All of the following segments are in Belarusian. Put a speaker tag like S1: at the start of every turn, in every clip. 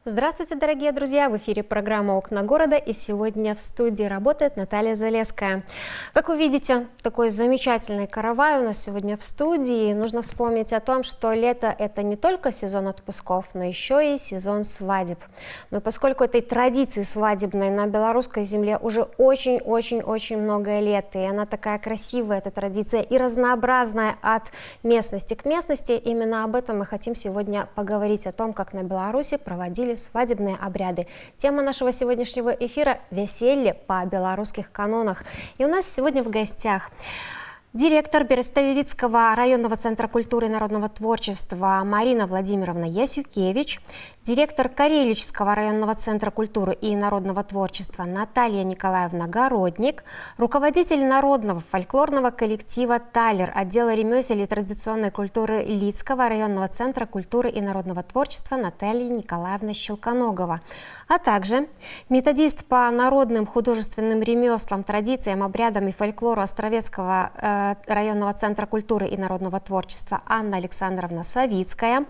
S1: Здравствуйте, дорогие друзья! В эфире программа «Окна города», и сегодня в студии работает Наталья Залеская. Как вы видите, такой замечательный каравай у нас сегодня в студии. Нужно вспомнить о том, что лето – это не только сезон отпусков, но еще и сезон свадеб. Но поскольку этой традиции свадебной на белорусской земле уже очень-очень-очень много лет, и она такая красивая, эта традиция, и разнообразная от местности к местности, именно об этом мы хотим сегодня поговорить, о том, как на Беларуси проводили свадебные обряды. Тема нашего сегодняшнего эфира – веселье по белорусских канонах. И у нас сегодня в гостях директор Берестовицкого районного центра культуры и народного творчества Марина Владимировна Ясюкевич, директор Карелического районного центра культуры и народного творчества Наталья Николаевна Городник, руководитель народного фольклорного коллектива «Талер» отдела ремесел и традиционной культуры Лицкого районного центра культуры и народного творчества Наталья Николаевна Щелконогова, а также методист по народным художественным ремеслам, традициям, обрядам и фольклору Островецкого районного центра культуры и народного творчества Анна Александровна Савицкая,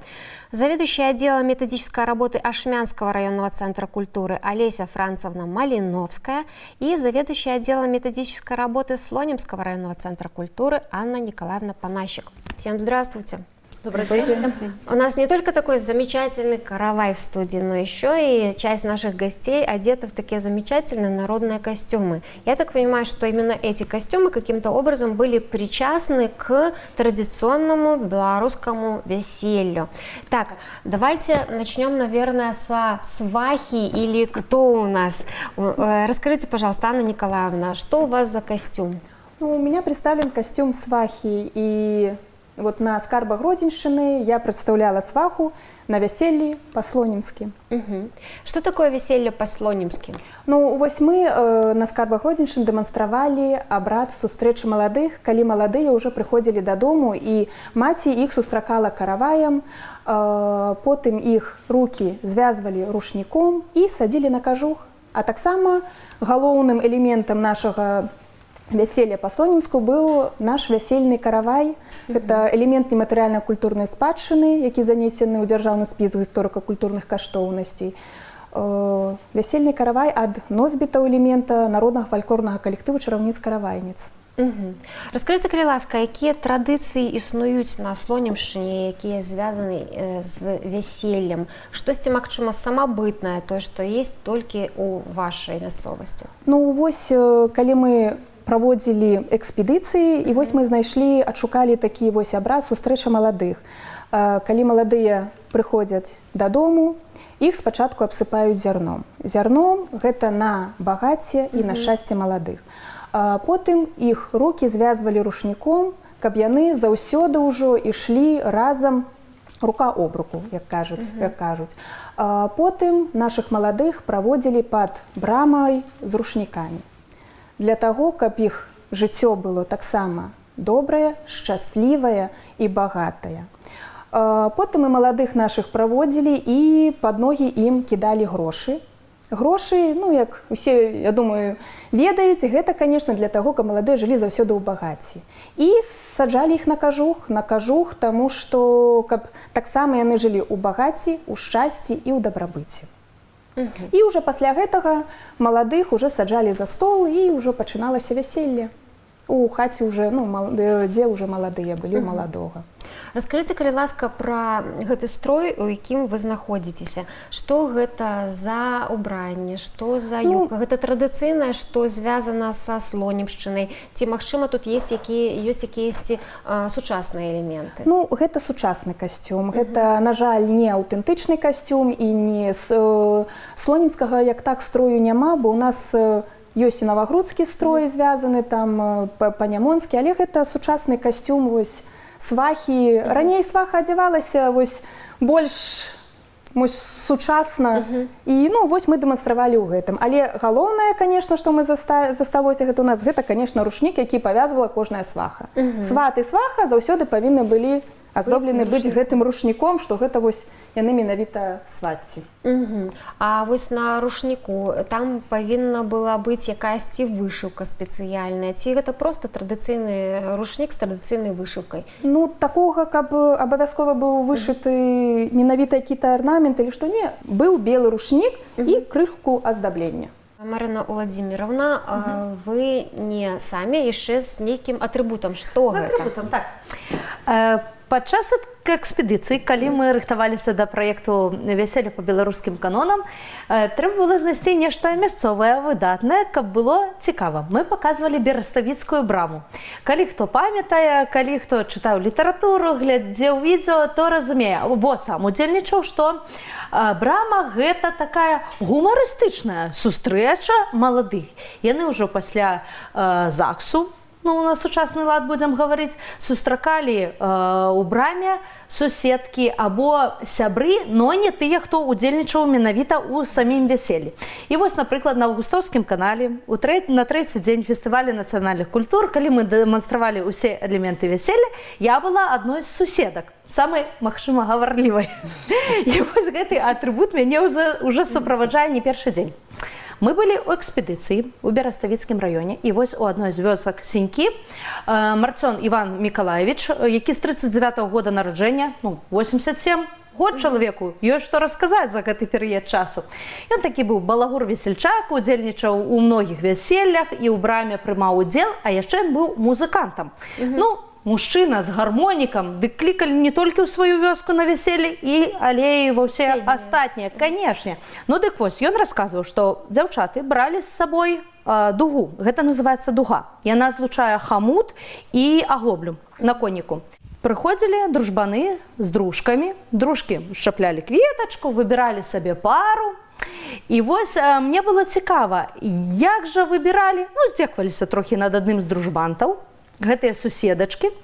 S1: заведующая отделом методической работы Ашмянского районного центра культуры Олеся Францевна Малиновская и заведующая отделом методической работы Слонимского районного центра культуры Анна Николаевна Панащик. Всем здравствуйте!
S2: Добрый день.
S1: У нас не только такой замечательный каравай в студии, но еще и часть наших гостей одеты в такие замечательные народные костюмы. Я так понимаю, что именно эти костюмы каким-то образом были причастны к традиционному белорусскому веселью. Так, давайте начнем, наверное, со свахи или кто у нас. Расскажите, пожалуйста, Анна Николаевна, что у вас за костюм?
S2: Ну, у меня представлен костюм свахи, и вот на скарбах Гродзеншчыны я представляла сваху на веселье по-слонимски.
S1: Что такое веселье по-слонимски?
S2: Ну, вось мы на скарбах Гродзеншчын дэманстравалі абрад сустрэчы маладых, калі маладыя ўжо прыходзілі дадому, і маці іх сустракала караваем, потым іх рукі звязвалі рушніком і садзілі на кажух. А таксама галоўным элементам нашага веселья по-слонімску быў наш вясельны каравай. Гэта элемент нематэрыяльна-культурнай спадчыны, які занесены ў дзяржаўны спіс гісторыка-культурных каштоўнасцей. Вясельны каравай ад носьбітаў элемента народнага фальклорнага калектыву «Чараўніц-каравайніц».
S1: Раскажыце, калі ласка, якія традыцыі існуюць на Слонімшчыне, якія звязаны з вяселлем? Штосьці, магчыма, самабытнае, тое, што ёсць толькі ў вашай мясцовасці?
S2: Ну, вось, калі мы праводзілі экспедыцыі, і вось мы знайшлі, адшукалі такі вось абрад сустрэча маладых. Калі маладыя прыходзяць дадому, іх спачатку абсыпаюць зярном. Зярном гэта на багацце і на шчасце маладых. Потым іх рукі звязвалі рушніком, каб яны заўсёды ўжо ішлі разам рука об руку, як кажуць. Потым нашых маладых праводзілі пад брамай з рушнікамі. Для таго, каб іх жыццё было таксама добрае, шчаслівае і багатае. Потым і маладых нашых праводзілі і пад ногі ім кідалі грошы. Грошы, ну, як усе, я думаю, ведаюць, гэта, конечно, для таго, каб маладыя жылі заўсёды ў багацці. І саджалі іх на кажух, таму што каб таксама яны жылі ў багацці, у шчасці і ў дабрабыце. І ўжо пасля гэтага маладых уже саджалі за стол, і ўжо пачыналася вяселле. У хаце уже, ну, дзе ўжо маладыя былі, у маладога.
S1: Раскажыце, калі ласка, пра гэты строй, у якім вы знаходзіцеся. Што гэта за ўбранне, што за юбка? Гэта традыцыйнае, што звязана са Слонімшчынай? Ці, магчыма, тут ёсць якіясьці сучасныя элементы? Ну,
S2: гэта сучасны касцюм. Гэта, на жаль, не аўтэнтычны касцюм, і не слонімскага як так строю няма, бо ў нас ёсць і навагрудскі строй звязаны, там па-нямонскі, але гэта сучасны касцюм, вось, свахі. Раней сваха адзявалася вось больш сучасна, і ну вось мы дэманстравалі ў гэтым. Але галоўнае, конечно, што мы засталося, гэта у нас, гэта, конечно, рушнік, які павязвала кожная сваха. Сват і сваха заўсёды павінны былі аздоблены быць гэтым рушніком, што гэта вось яны менавіта свацці.
S1: А вось на рушніку там павінна была быць якаясьці вышыўка спецыяльная, ці гэта проста традыцыйны рушнік з традыцыйнай вышыўкай?
S2: Ну, такога, каб абавязкова быў вышыты менавіта які-то арнамент или што не, быў белы рушнік і крыхку аздаблення.
S1: Марына Уладзіміровна, вы не самі, яшчэ з нейкім атрыбутам. Што гэта?
S3: З атрыбутам, так. Падчас экспедыцыі, калі мы рыхтаваліся да праекту «Вяселле па беларускім канонам», трэба было знайсці нешта мясцовае, выдатнае, каб было цікава. Мы паказвалі бераставіцкую браму. Калі хто памятае, калі хто чытаў літаратуру, глядзеў відео, то разумее, бо сам удзельнічаў, што брама – гэта такая гумарыстычная сустрэча маладых. Яны ўжо пасля ЗАГСу, ну, на сучасны лад будзем гаварыць, сустракалі у браме суседкі або сябры, но не тыя, хто удзельнічаў менавіта ў самім вяселлі. І вось, напрыклад, на Аўгустоўскім канале на трэці дзень фестываля нацыянальных культур, калі мы дэманстравалі ўсе элементы вяселля, я была адной з суседак, самай, магчыма, гаварлівай. І вось гэты атрыбут мяне ўжо суправаджае не першы дзень. Мы былі ў экспедыцыі ў Бераставіцкім раёне, і вось у адной з вёсак Сінькі Марцён Іван Мікалаевіч, які з 39-го года нараджэння, 87 год чалавеку, ёсць што расказаць за гэты перыяд часу. Ён такі быў балагур-весельчак, удзельнічаў у многіх вяселлях і ў браме прымаў удзел, а яшчэ ён быў музыкантам. Мужчына з гармонікам, дык клікалі не толькі ў сваю вёску на вяселле, але і ва ўсе астатнія, канешне. Ну дык вось, ён расказваў, што дзяўчаты бралі з сабой дугу. Гэта называецца дуга. Яна злучае хамут і аглоблю на коніку. Прыходзілі дружбаны з дружкамі, дружкі шчаплялі кветачку, выбіралі сабе пару. І вось мне было цікава, як жа выбіралі, здзекваліся трохі над адным з дружбантаў, гэтыя суседачкі,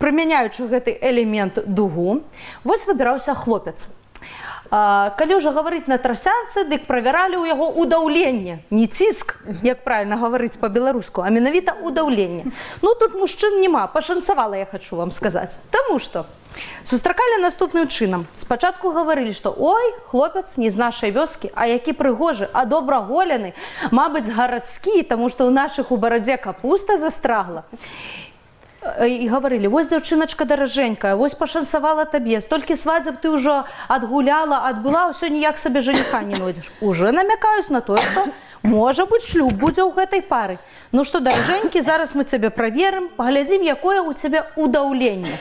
S3: прымяняючы гэты элемент дугу, вось выбіраўся хлопец. Калі ўжо гаварыць на трасянцы, дык правяралі ў яго ўдаўленне, не ціск, як правільна гаварыць па-беларуску, а менавіта ўдаўленне. Ну, тут мужчын няма, пашанцавала, я хачу вам сказаць. Таму што сустракалі наступным чынам. Спачатку гаварылі, што ой, хлопец не з нашай вёскі, а які прыгожы, а добраголены, мабыць, гарадскі, таму што ў нашых у барадзе капуста застрагла. І гаварылі, вось дзяўчыначка даражэнькая, вось пашанцавала табе, столькі свадзеб ты ўжо адгуляла, адбыла, ўсё ніяк сабе жаніха не нойдзеш. Уже намякаюць на тое, што можа быць шлюб будзе ў гэтай пары. Ну што, даражэнькі, зараз мы цябе праверым, паглядзім, якое ў цябе ўдаўленне.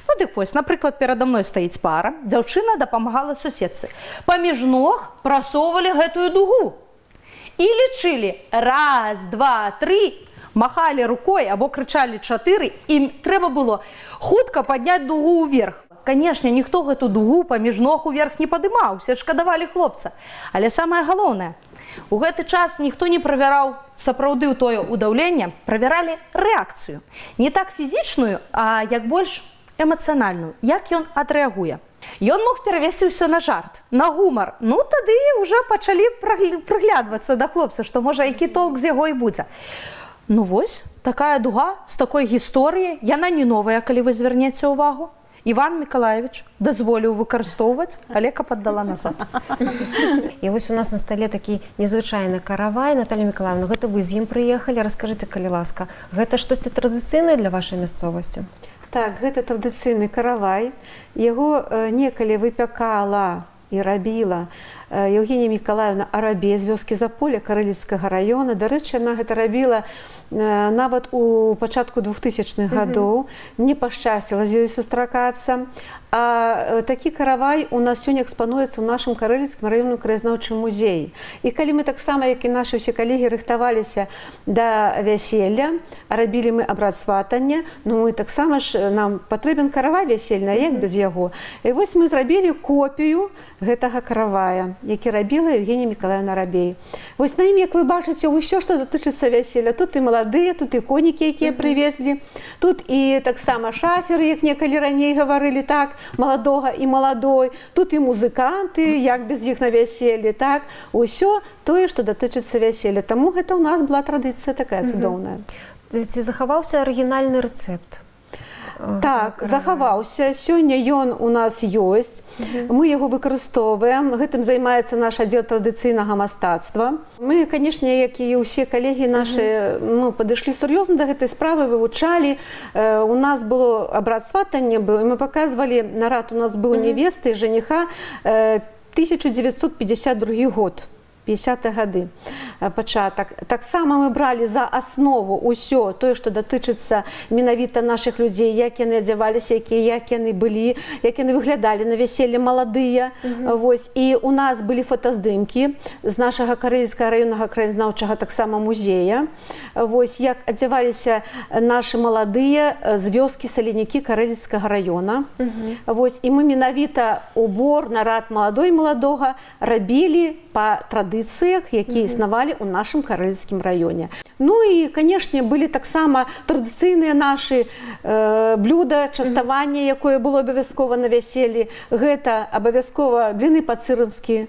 S3: Ну дык вось, напрыклад, перада мной стаіць пара, дзяўчына дапамагала суседцы. Паміж ног прасоўвалі гэтую дугу. І лічылі раз, два, тры, махалі рукой або крычалі 4, ім трэба было хутка падняць дугу ўверх. Канешне, ніхто гэту дугу паміж ног уверх не падымаў, усе шкадавалі хлопца. Але самае галоўнае, у гэты час ніхто не правяраў сапраўды ў тое ўдаўленне, правяралі рэакцыю. Не так фізічную, а як больш эмацыянальную, як ён адрэагуе. Ён мог перавесці ўсё на жарт, на гумар. Ну, тады ўжо пачалі прыглядвацца да хлопца, што можа які толк з яго і будзе. Ну вось, такая дуга з такой гісторыі, яна не новая, калі вы звярнеце ўвагу. Іван Мікалаевіч дазволіў выкарыстоўваць, але каб аддала назад.
S1: І вось у нас на стале такі незвычайны каравай. Наталья Мікалаевна, гэта вы з ім прыехалі, раскажыце, калі ласка. Гэта штосьці традыцыйнае для вашай мясцовасці?
S4: Так, гэта традыцыйны каравай. Яго некалі выпякала і рабіла Евгения Миколаевна Арабе з вёскі Заполя Карэліцкага раёна. Дарэчы, яна гэта рабіла нават у пачатку 2000-х гадоў. Не пашчасціла з ёй сустракацца. А такі каравай у нас сёння экспануецца ў нашым Карэліцкім раённым краязнаўчым музеі. І калі мы таксама, як і нашы ўсе калегі, рыхтаваліся да вяселля, рабілі мы абрад сватання, ну мы таксама ж, нам патрэбен каравай вясельны, а як без яго? І вось мы зрабілі копію гэтага каравая, які рабіла Евгения Миколаевна Арабей. Вось на ім, як вы бачыце, ўсё, што датычыцца вяселля. Тут і маладыя, тут і конікі, якія прывезлі, тут і таксама шаферы, як некалі раней гаварылі, так, маладога і маладой, тут і музыканты, як без іх на вяселлі, так, усё тое, што датычыцца вяселля. Таму гэта ў нас была традыцыя такая цудоўная.
S1: Ці захаваўся арыгінальны рэцэпт?
S4: Так, захаваўся. Сёння ён у нас ёсць. Мы яго выкарыстоўваем. Гэтым займаецца наш аддзел традыцыйнага мастацтва. Мы, канешне, як і ўсе калегі нашы, падышлі сур'ёзна да гэтай справы, вывучалі. У нас было абрад сватання быў, і мы паказвалі, нарад у нас быў невесты і жаніха 1952 год. 50-е гады пачатак. Таксама мы бралі за аснову ўсё тое, што датычыцца менавіта нашых людзей, як яны адзяваліся, як яны былі, як яны выглядалі на вяселле маладыя. Вось. І у нас былі фотаздымкі з нашага Карэльскага раённага краязнаўчага таксама музея. Вось. Як адзяваліся нашы маладыя з вёскі Салінякі Карэльскага раёна. Вось. І мы менавіта убор, нарад маладой і маладога рабілі па традыцыях, якія існавалі ў нашым карэльскім раёне. Ну і, канешне, былі таксама традыцыйныя нашы блюда, частаванне, якое было абавязкова на вяселлі. Гэта абавязкова бліны па-цырынскі.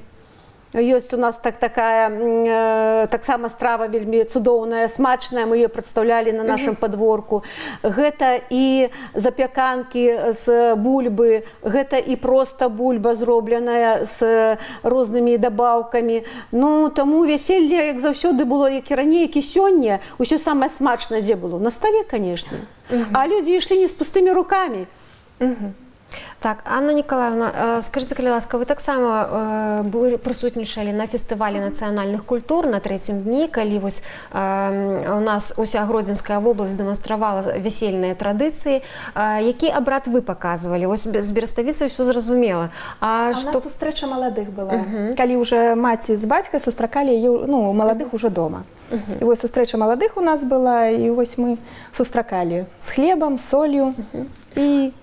S4: Ёсць у нас таксама страва вельмі цудоўная, смачная, мы ее прадстаўлялі на нашым падворку. Гэта і запяканкі з бульбы, гэта і проста бульба зробленая з рознымі дабаўкамі. Ну, таму вяселле, як заўсёды было, як і раней, як і сёння, усё самае смачнае дзе было? На стале, канешне. А людзі ішлі не з пустымі рукамі.
S1: Так, Анна Николаевна, скажите, калі ласка, вы таксама прысутнічалі на фестывалі нацыянальных культур на 3-м дні, калі вось у нас уся Гродзенская вобласць дэманстравала вясельныя традыцыі. Які абрад вы паказвалі? Вось з Бераставіцай ўсё зразумела.
S2: А у нас сустрэча маладых была. Калі ўжо маці з бацькай сустракалі маладых ужо дома. І вось сустрэча маладых у нас была, і вось мы сустракалі з хлебам, солью і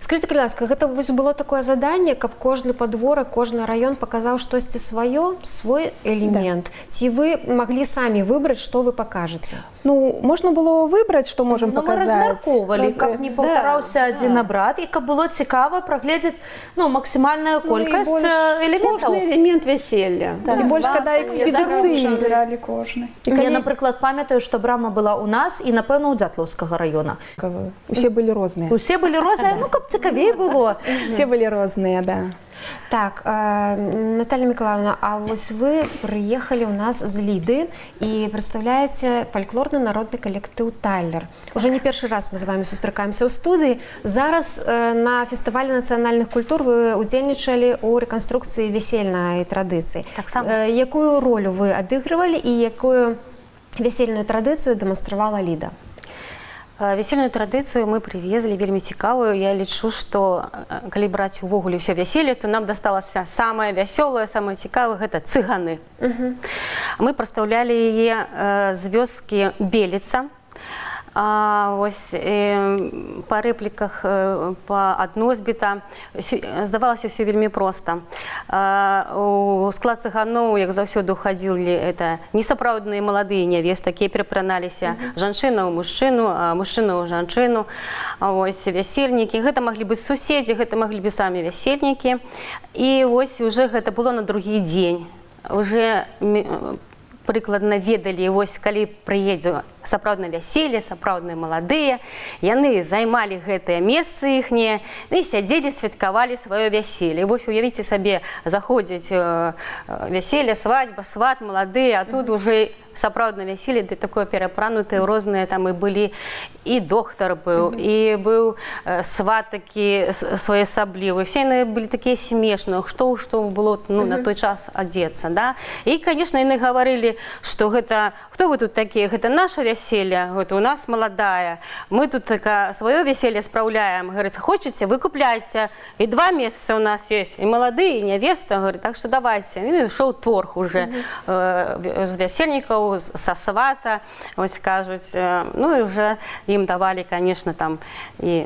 S1: Скажите, калі ласка, гэта вось было такое заданне, каб кожны падворак, кожны раён паказаў штосьці сваё, свой элемент. Ці вы маглі самі выбраць, што вы пакажаце?
S2: Ну, можна было выбраць, што можам паказаць.
S3: Мы размяркоўвалі, каб не паўтараўся адзін абрад, і каб было цікава прагледзець максімальная колькасць элементаў.
S4: Кожны элемент вяселля.
S2: І больш, када экспедыцыі выбіралі кожны.
S3: Я, напрыклад, памятаю, што брама была ў нас і, напэўна, у Дзятлаўскага раёна.
S2: Усе былі розныя.
S3: Усе былі розныя, каб цікавей было.
S2: Все былі розныя, да.
S1: Так, Наталья Миколаевна, а вось вы прыехалі ў нас з Ліды і прадстаўляеце фальклорны народны калектыў «Тайлер». Уже не першы раз мы з вами сустракаемся ў студыі. Зараз на фестывалі нацыянальных культур вы удзельнічалі ў рэканструкцыі вясельнай традыцыі. Якую ролю вы адыгрывалі і якую вясельную традыцыю дэманстравала Ліда?
S5: Вясельную традыцыю мы прывезлі вельмі цікавую. Я лічу, што калі браць увогуле ўсё вяселле, то нам дасталася самае вясёлае, самае цікавае, гэта цыганы. Мы прадстаўлялі яе з вёскі Беліца. Ось па рэпліках, па адносьбіта здавалася ўсё вельмі проста. У склад цыганоў, як заўсёды, уходзілі это несапраўдныя маладыя нявесты, якія перапраналіся жанчына ў мужчыну, а мужчына ў жанчыну. Ось вясельнікі, гэта маглі быць суседзі, гэта маглі быць самі вясельнікі. І вось уже гэта было на другі дзень. Уже прыкладна ведалі, вось калі прыедзе сапраўднае вяселле, сапраўдныя маладыя, яны займалі гэтыя месцы іхнія і сядзелі, святкавалі сваё вяселле. Вось уявіце сабе, заходзіць вяселле, свадьба, сват, маладыя, а тут уже сапраўднае вяселле, ды такое перапранутае, розныя там і былі, і доктар быў, і быў сват такі своеасаблівы. Усе яны былі такія смешныя, што было на той час адзецца, да? І, конечно, яны гаварылі, што гэта, хто вы тут такія, гэта наша вяселле, гэта у нас маладая, мы тут сваё вяселле спраўляем, говорит, хочаце, вы купляйце, і 2 месяца у нас ёсць, і малады, і нявеста, говорит, так што давайце. І ішоў торг уже з вясельнікаў, са свата, ось кажуць, ну і вже ім давалі, конечно, там і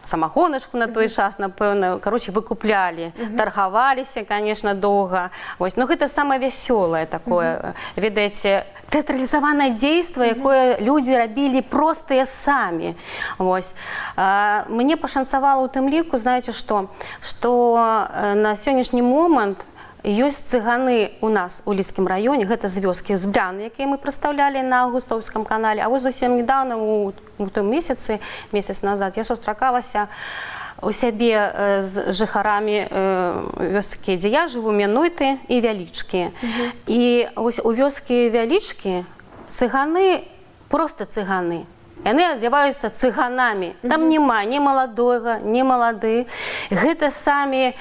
S5: самагоначку на той час, напэўна, короче, выкуплялі, таргаваліся, конечно, доўга. Ось, ну гэта самае вясёлае такое, ведаеце, тэатралізаванае дзейства, якое людзі рабілі простыя самі. Ось. Мне пашанцавала ў тым ліку, знаеце што? Што на сённяшні момант Ёсць цыганы у нас у Лідскім раёне, гэта з вёскі з Бляны, якія мы прадстаўлялі на Аўгустоўскім канале. А вось зусім недавно, у той месяц назад, я сустракалася у сябе з жыхарамі вёскі, дзе я жыву, Менойты і Вялічкі. І вось у вёскі Вялічкі цыганы, просто цыганы. Яны адзяваюцца цыганамі. Там няма ні маладога, ні малады. Гэта самі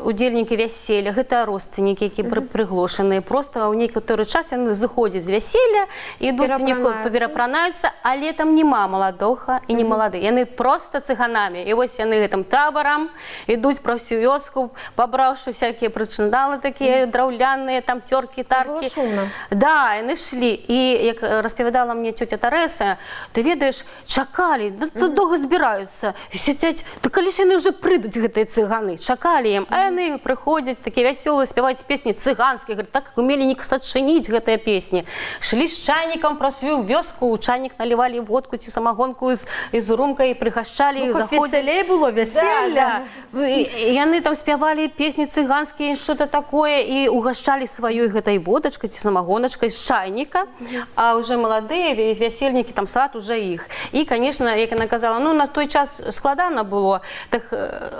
S5: удзельнікі вяселля, гэта родственнікі, якія прыглошаныя. Просто ў некаторы час яны зыходзяць з вяселля, ідуць перапранаюцца, але там няма маладога і не малады. Яны просто цыганамі. І вось яны гэтым табарам ідуць пра ўсю вёску, пабраўшы всякія прычындалы такія драўляныя, там цёркі, таркі.
S1: Было шумна.
S5: Да, яны шлі. І як распавядала мне цёця Тарэса, ты ведаеш, чакалі, тут доўга збіраюцца, сядзяць, то калі ж яны ўжо прыйдуць, гэтыя цыганы, чакалі ім, а яны прыходзяць, такія вясёлыя, спяваюць песні цыганскія, так як умелі не сачыніць гэтыя песні. Шлі з чайнікам пра сваю вёску, у чайнік налівалі водку ці самагонку з румкай, прыгашчалі, заходзілі.
S3: Весялей было, веселья.
S5: Яны там спявалі песні цыганскія, што-то такое, і угашчалі сваёй гэтай водачкай ці самагоначкай з чайніка, а ўжо маладыя вясельнікі там сад уже іх. І, конечно, як яна казала, ну, на той час складана было, так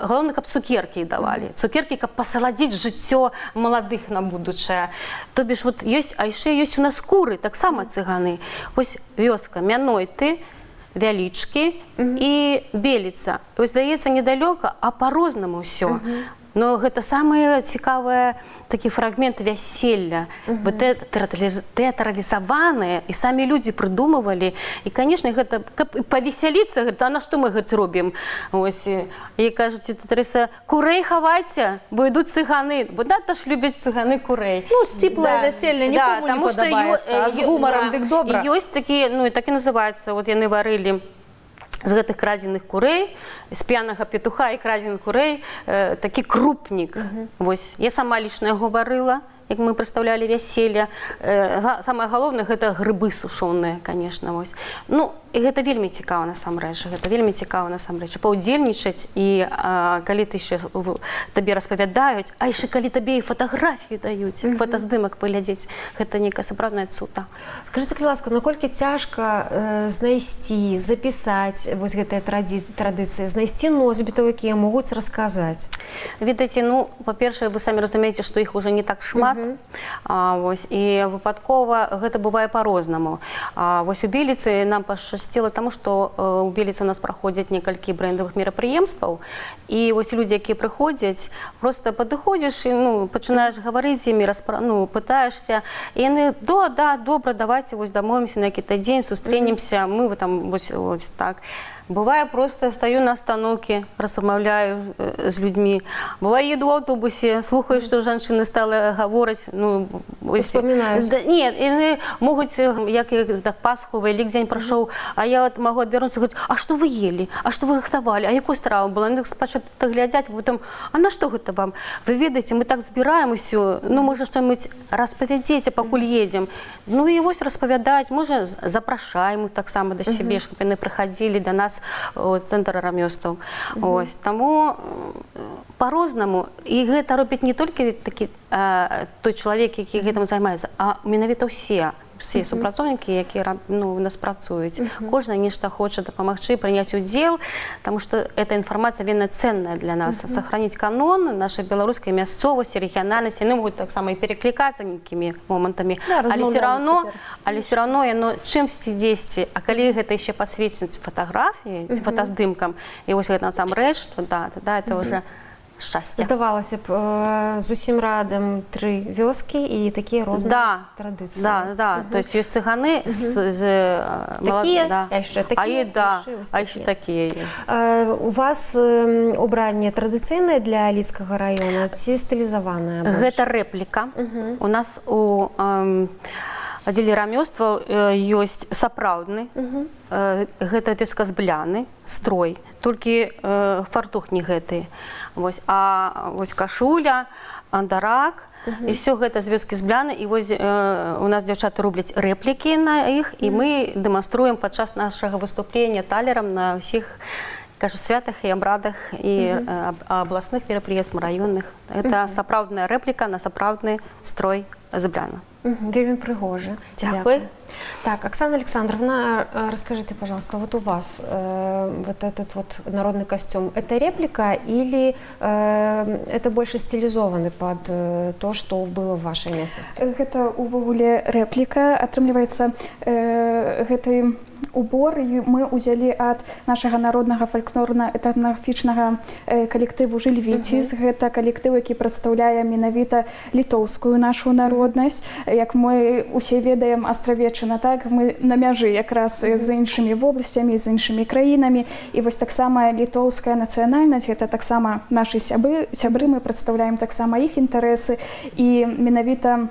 S5: галоўна, каб цукеркі давалі. Цукеркі, каб пасаладзіць жыццё маладых на будучае. То бишь, вот ёсць, а яшчэ ёсць у нас куры, таксама цыганы. Вось вёска Менойты, Вялічкі і Беліца. Вось, здаецца, недалёка, а па-рознаму ўсё. Но гэта самае цікавае такі фрагмент вяселля, бо тэатралізаваныя, і самі людзі прыдумывалі. І, канешне, гэта, каб павесяліцца, гэта, а на што мы гэта робім? Ось, і кажуць, Тарэса, курэй хавайце, бо ідуць цыганы, бо надта ж любяць цыганы курэй.
S3: Ну, сціплае вяселле нікому не падабаецца, а з гумарам дык добра.
S5: І ёсць такі, ну, і так і называецца, вот яны варылі з гэтых крадзеных курэй, з п'янага петуха і крадзеных курэй, такі крупнік. Вось, я сама лічна яго варыла, як мы прадстаўлялі вяселля. Самае галоўнае, гэта грыбы сушоныя, конечно, вось. Ну, і гэта вельмі цікава насамрэч, гэта вельмі цікава насамрэч. Паўдзельнічаць, і калі ты яшчэ табе распавядаюць, а яшчэ калі табе і фатаграфію даюць, фотаздымак паглядзець, гэта нейкая сапраўдная цута.
S1: Скажыце, калі ласка, наколькі цяжка знайсці, запісаць вось гэтыя традыцыі, знайсці носьбітаў, якія могуць расказаць?
S5: Ведаеце, ну, па-першае, вы самі разумееце, што іх уже не так шмат. Вось, і выпадкова гэта бывае па-рознаму. Вось у Беліцы нам пашчасціла таму, што у Беліцы у нас праходзяць некалькі брэндавых мерапрыемстваў, і вось людзі, якія прыходзяць, проста падыходзіш і, ну, пачынаеш гаварыць з імі, пытаешся, і яны, да, добра, давайте вось дамовімся на які-то дзень, сустрэнемся, мы там вось так. Бывае, просто стаю на остановке, размаўляю з людьми. Бывае, еду в автобусе, слухаю, что жанчыны стала гавораць. Ну,
S1: успоминаюць.
S5: Нет, яны могуць, як Пасху, Вялікдзень прайшоў, а я вот могу адвярнуцца і говорить, а что вы ели, а что вы рыхтавалі, а якой стравы была? Яны спачатку глядзяць, потом, а на што гэта вам? Вы ведаеце, мы так збіраем усё, ну, можа, што-нибудь распавядзеце, пакуль едзем. Ну, і вось распавядаць, можа, запрашаем таксама да сябе, щоб яны прыходзілі да нас у цэнтр рамёстваў. Ось, таму па-рознаму, і гэта робіць не толькі такі той чалавек, які гэтым займаецца, а менавіта ўсе супрацоўнікі, якія у нас працуюць. Кожны нешта хоча дапамагчы, прыняць удзел, таму што эта інфармацыя вельмі ценная для нас. Сохраніць канон нашай беларускай мясцовасці, рэгіянальнасці, яны могуць таксама і пераклікацца нейкімі момантамі, але все равно яно чымсьці дзесьці, а калі гэта яшчэ пасвеціць фатаграфіі, фотаздымкам, і вось гэта насамрэч, то да, это уже шчасце.
S1: Здавалася б, зусім радам 3 вёскі і такія розныя традыцыі.
S5: Да. То есть ёсць цыганы з
S1: такія, а яшчэ
S5: такія ёсць.
S1: У вас убранне традыцыйнае для Лідскага раёна ці стылізаванае?
S5: Гэта рэпліка. У нас у аддзеле рамёстваў ёсць сапраўдны, гэта вёска з Бляны, строй, толькі фартух не гэты. А вось кашуля, андарак, і все гэта з вёскі з Бляны, і вось у нас дзяўчаты робляць рэплікі на іх, і мы дэманструем падчас нашага выступлення талерам на ўсіх кажу, святах і абрадах і абласных мерапрыемствах, раённых. Это сапраўдная рэпліка на сапраўдны строй зыбрана.
S1: Вельмі прыгожа.
S5: Дякую.
S1: Так, Оксана Александровна, расскажите, пожалуйста, вот у вас вот этот вот народный костюм, это реплика или это больше стилизованы под то, что было в вашей местности?
S2: Гэта увогуле рэпліка. Атрымліваецца, гэты убор мы ўзялі ад нашага народнага фальклорна-этнаграфічнага калектыву «Жильвіціс». Гэта калектыў, які прадстаўляе менавіта літоўскую нашу народнасць. Як мы усе ведаем, Астравеччына, так, мы на мяжы якраз з іншымі вобласцямі, з іншымі краінамі. І вось таксама літоўская нацыянальнасць, гэта таксама нашы сябры, мы прадстаўляем таксама іх інтарэсы. І менавіта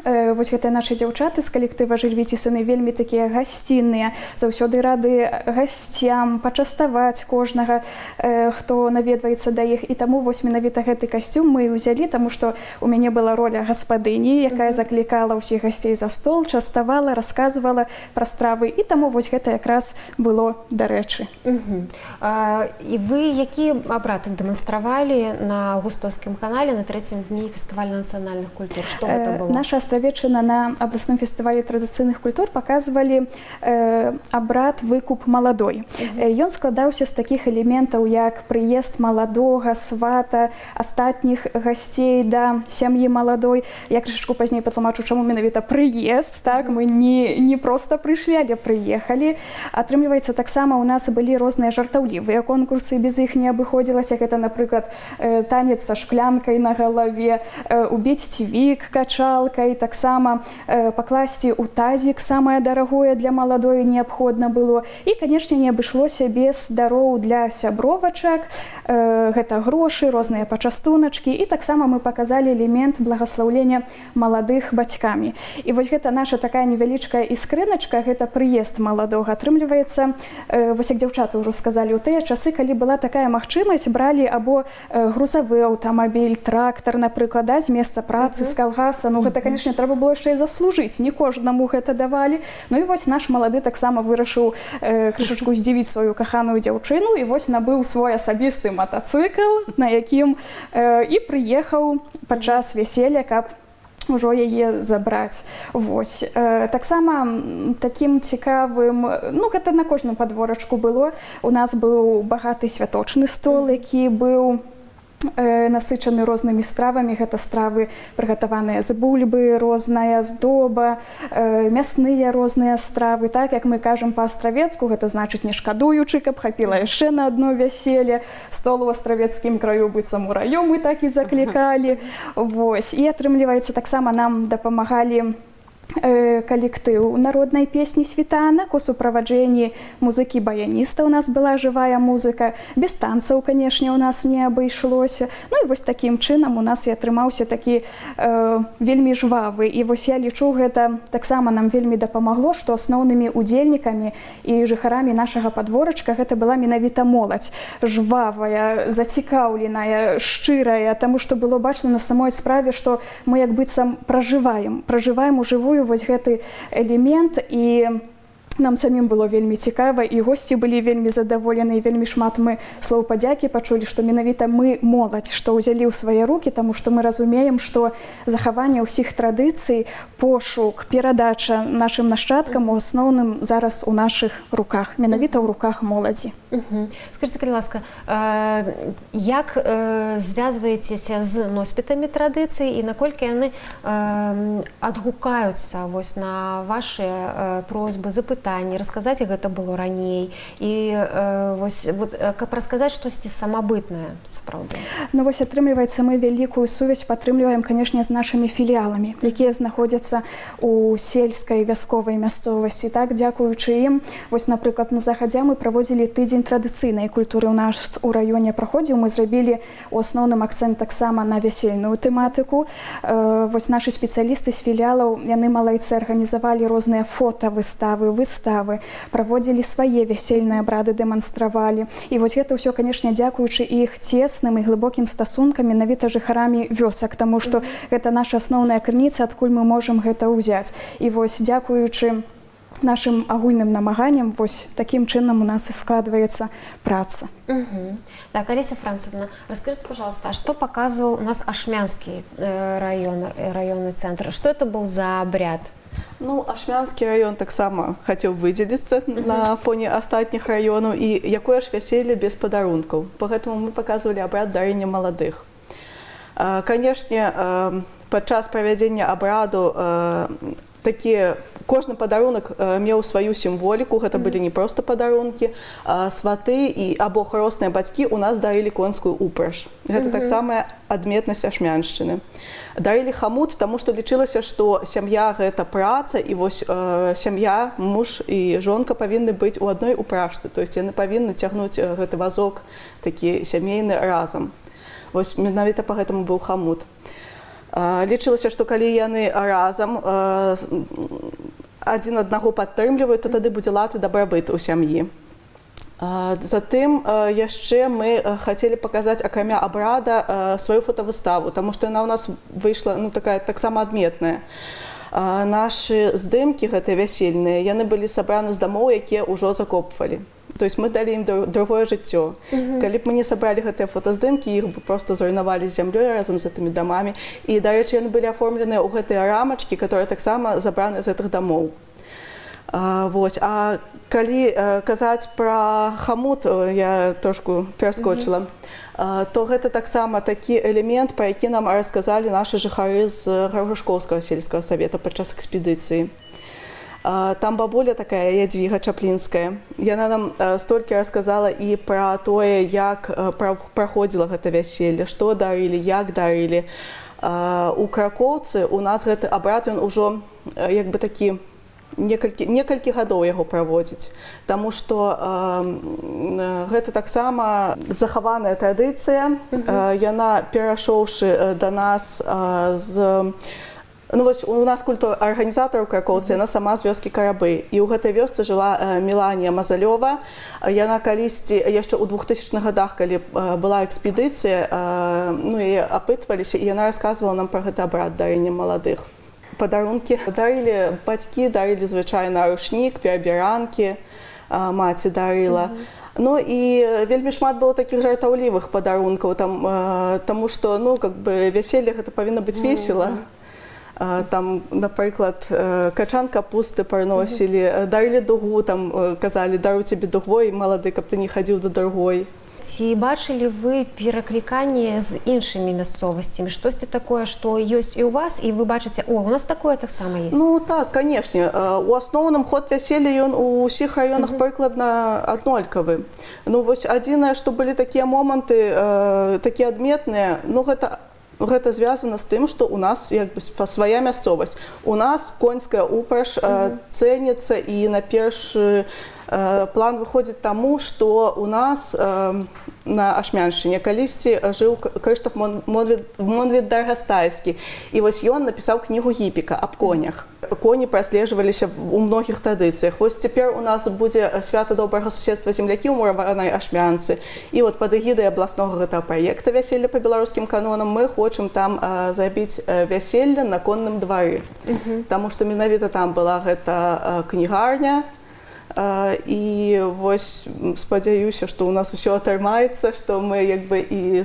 S2: вось гэтыя нашы дзяўчаты з калектыва «Жильвіціс», яны вельмі такія гасцінныя, заўсёды рады гасцям, пачаставаць кожнага, хто наведваецца да іх. І таму вось менавіта гэты касцюм мы ўзялі, таму што у мяне была роля гаспадыні, якая заклікала ўсіх гасцей за стол, частавала, расказвала пра стравы. І таму вось гэта якраз было дарэчы.
S1: І вы які абрад дэманстравалі на Густоўскім канале на 3-м дні фестываля нацыянальных культур? Што гэта было?
S2: Наша Астравеччына на абласным фестывалі традыцыйных культур паказвалі абрад выкуп маладой. Ён складаўся з такіх элементаў, як прыезд маладога, свата, астатніх гасцей да сям'і маладой. Я крышачку пазней патлумачу, чаму менавіта прыезд. Так? Мы не проста прыйшлі, але прыехалі. Атрымліваецца, таксама ў нас былі розныя жартаўлівыя конкурсы, без іх не абыходзілася. Гэта, напрыклад, танец са шклянкай на галаве, убіць цівік качалкай, таксама пакласці ў тазік самае дарагое для маладой неабходна было. І, канешне, не абышлося без дароў для сябровачак. Гэта грошы, розныя пачастуначкі. І таксама мы паказалі элемент благаслаўлення маладых бацькамі. І вось гэта наша такая невялічкая іскрыначка, гэта прыезд маладога. Атрымліваецца, вось як дзяўчаты ўжо сказалі, у тыя часы, калі была такая магчымасць, бралі або грузавы аўтамабіль, трактар, напрыклад, з месца працы, з калгаса. Ну, гэта, канешне, трэба было яшчэ і заслужыць. Не кожнаму гэта давалі. Ну і вось наш малады таксама вырашыў крышачку здзівіць сваю каханую дзяўчыну і вось набыў свой асабісты матацыкл, на якім і прыехаў падчас вяселля, каб ужо яе забраць. Вось. Таксама такім цікавым, ну, гэта на кожным падворачку было. У нас быў багаты святочны стол, які быў насычаны рознымі стравамі. Гэта стравы прыгатаваныя з бульбы, розная здоба, мясныя розныя стравы. Так, як мы кажам па-астравецку, гэта значыць не шкадуючы, каб хапіла яшчэ на адно вяселле. Стол у астравецкім краю быццам у раё мы так і заклікалі. Вось. І атрымліваецца, таксама нам дапамагалі калектыў народнай песні «Світанак». У суправаджэнні музыкі-баяніста у нас была жывая музыка. Без танцаў, канешне, у нас не абышлося. Ну і вось такім чынам у нас і атрымаўся такі вельмі жвавы. І вось я лічу, гэта таксама нам вельмі дапамагло, што асноўнымі удзельнікамі і жыхарамі нашага падворачка гэта была менавіта моладзь. Жвавая, зацікаўленая, шчырая, таму што было бачна на самой справе, што мы як быццам пражываем у жывую вось гэты элемент, і нам самім было вельмі цікава, і госці былі вельмі задаволены, і вельмі шмат мы слоў падзякі пачулі, што менавіта мы моладзь, што ўзялі ў свае рукі, таму што мы разумеем, што захаванне ўсіх традыцый, пошук, перадача нашым нашчадкам у асноўным зараз у нашых руках, менавіта ў руках моладзі.
S1: Скажите, калі ласка, як звязваецеся з носьбітамі традыцый і наколькі яны адгукаюцца вось на вашы просьбы, запытанні, расказаць, як гэта было раней, і вось, каб расказаць штосьці самабытнае, сапраўды?
S2: Ну вось атрымліваецца, мы вялікую сувязь падтрымліваем, канешне, з нашымі філіаламі, якія знаходзяцца у сельскай вясковай мясцовасці. Так, дзякуючы ім, вось, напрыклад, на Захадзе мы праводзілі тыдзень традыцыйнай культуры ў нас у раёне праходзіў. Мы зрабілі у асноўным акцэнт таксама на вясельную тэматыку. Вось нашы спецыялісты з філіалаў, яны малайцы арганізавалі розныя фотавыставы, выставы, праводзілі свае вясельныя абрады, дэманстравалі. І вось гэта ўсё, канешне, дзякуючы іх цесным і глыбокім стасункам менавіта жыхарамі вёсак, таму што гэта наша асноўная крыніца, адкуль мы можам гэта ўзяць. І вось дзякуючы нашым агульным намаганням вось такім чынам у нас і складваецца праца.
S1: Так, Олеся Францевна, расскажите, пожалуйста, а что показывал у нас Ашмянский районный центр? Что это был за обряд?
S6: Ну, Ашмянскі раён таксама хацеў выдзеліцца на фоне астатніх раёнаў, і якое ж вяселле без падарункаў. Поэтому мы показывали абрад дарення маладых. Канешне, падчас правядзення абраду кожны падарунак меў сваю сімволіку, гэта былі не проста падарункі, сваты або хросныя бацькі у нас дарылі конскую упраж. Гэта таксама адметнасць ашмяншчыны. Дарылі хамут, таму што лічылася, што сям'я – гэта праца, і вось сям'я, муж і жонка павінны быць у адной упражцы, то есть яны павінны цягнуць гэты вазок такі сямейны разам. Вось менавіта па гэтаму быў хамут. Лічылася, што калі яны разам адзін аднаго падтрымліваюць, то тады будзе лад і дабрабыт у сям'і. Затым яшчэ мы хацелі паказаць, акрамя абрада, сваю фотавыставу, таму што яна ў нас выйшла такая таксама адметная. Нашы здымкі гэтыя вясельныя, яны былі сабраны з дамоў, якія ўжо закопвалі. То есть мы далі ім другое жыццё. Калі б мы не сабралі гэтыя фотаздымкі, іх бы проста зруйнавалі зямлёй разам з гэтымі дамамі. І, дарэчы, яны былі аформленыя ў гэтыя рамачкі, которые таксама забраны з гэтых дамоў. А калі казаць пра хамут, я трошку пераскочыла, то гэта таксама такі элемент, пра які нам расказалі нашы жыхары з Гаргушкоўскага сельскага савета падчас экспедыцыі. Там бабуля такая, Ядвіга Чаплінская. Яна нам столькі расказала і пра тое, як праходзіла гэта вяселле, што дарылі, як дарылі. У Кракоўцы у нас гэты абрад, ён ужо як бы такі некалькі гадоў яго праводзіць, таму што гэта таксама захаваная традыцыя. Яна, перайшоўшы да нас з... Ну, вось у нас культура-арганізатар у Кракоўцы, яна сама з вёскі Карабы. І ў гэтай вёсцы жыла Меланія Мазалёва. Яна калісьці, яшчэ ў 2000-х годах, калі была экспедыцыя, яе апытваліся, і яна расказвала нам пра гэты абрад дарення маладых. Падарункі дарылі бацькі, дарылі звычайна рушнік, перабіранкі, маці дарыла. Ну і вельмі шмат было такіх жартаўлівых падарункаў, таму што, вяселле гэта павінна быць весела. Там, напрыклад, качан капусты прыносілі, дарылі дугу, там казалі, дару цябе дугой, малады, каб ты не хадзіў да другой.
S1: Ці бачылі вы перакліканне з іншымі мясцовасцямі? Штосьці такое, што ёсць і ў вас, і вы бачыце, у нас такое таксама ёсць?
S6: Ну так, канешне. У асноўным ход вяселля ён у ўсіх раёнах прыкладна аднолькавы. Ну вось адзінае, што былі такія моманты, такія адметныя, гэта звязана з тым, што у нас свая мясцовасць. У нас конская упраж цэніцца, і на першы план выходзіць таму, што у нас на Ашмяншчыне калісьці жыў Крыштаф Монвід Даргастайскі. І вось ён напісаў кнігу Гіпіка аб конях. Коні праслежваліся ў многіх традыцыях. Вось цяпер у нас будзе свята добрага суседства землякі ў мураванай Ашмянцы. І от пад эгідай абласнога гэтага праекта «Вяселле па беларускім канонам» мы хочам там зрабіць вяселле на конным двары. Таму што менавіта там была гэта кнігарня. І вось спадзяюся, што ў нас усё атрымаецца, што мы і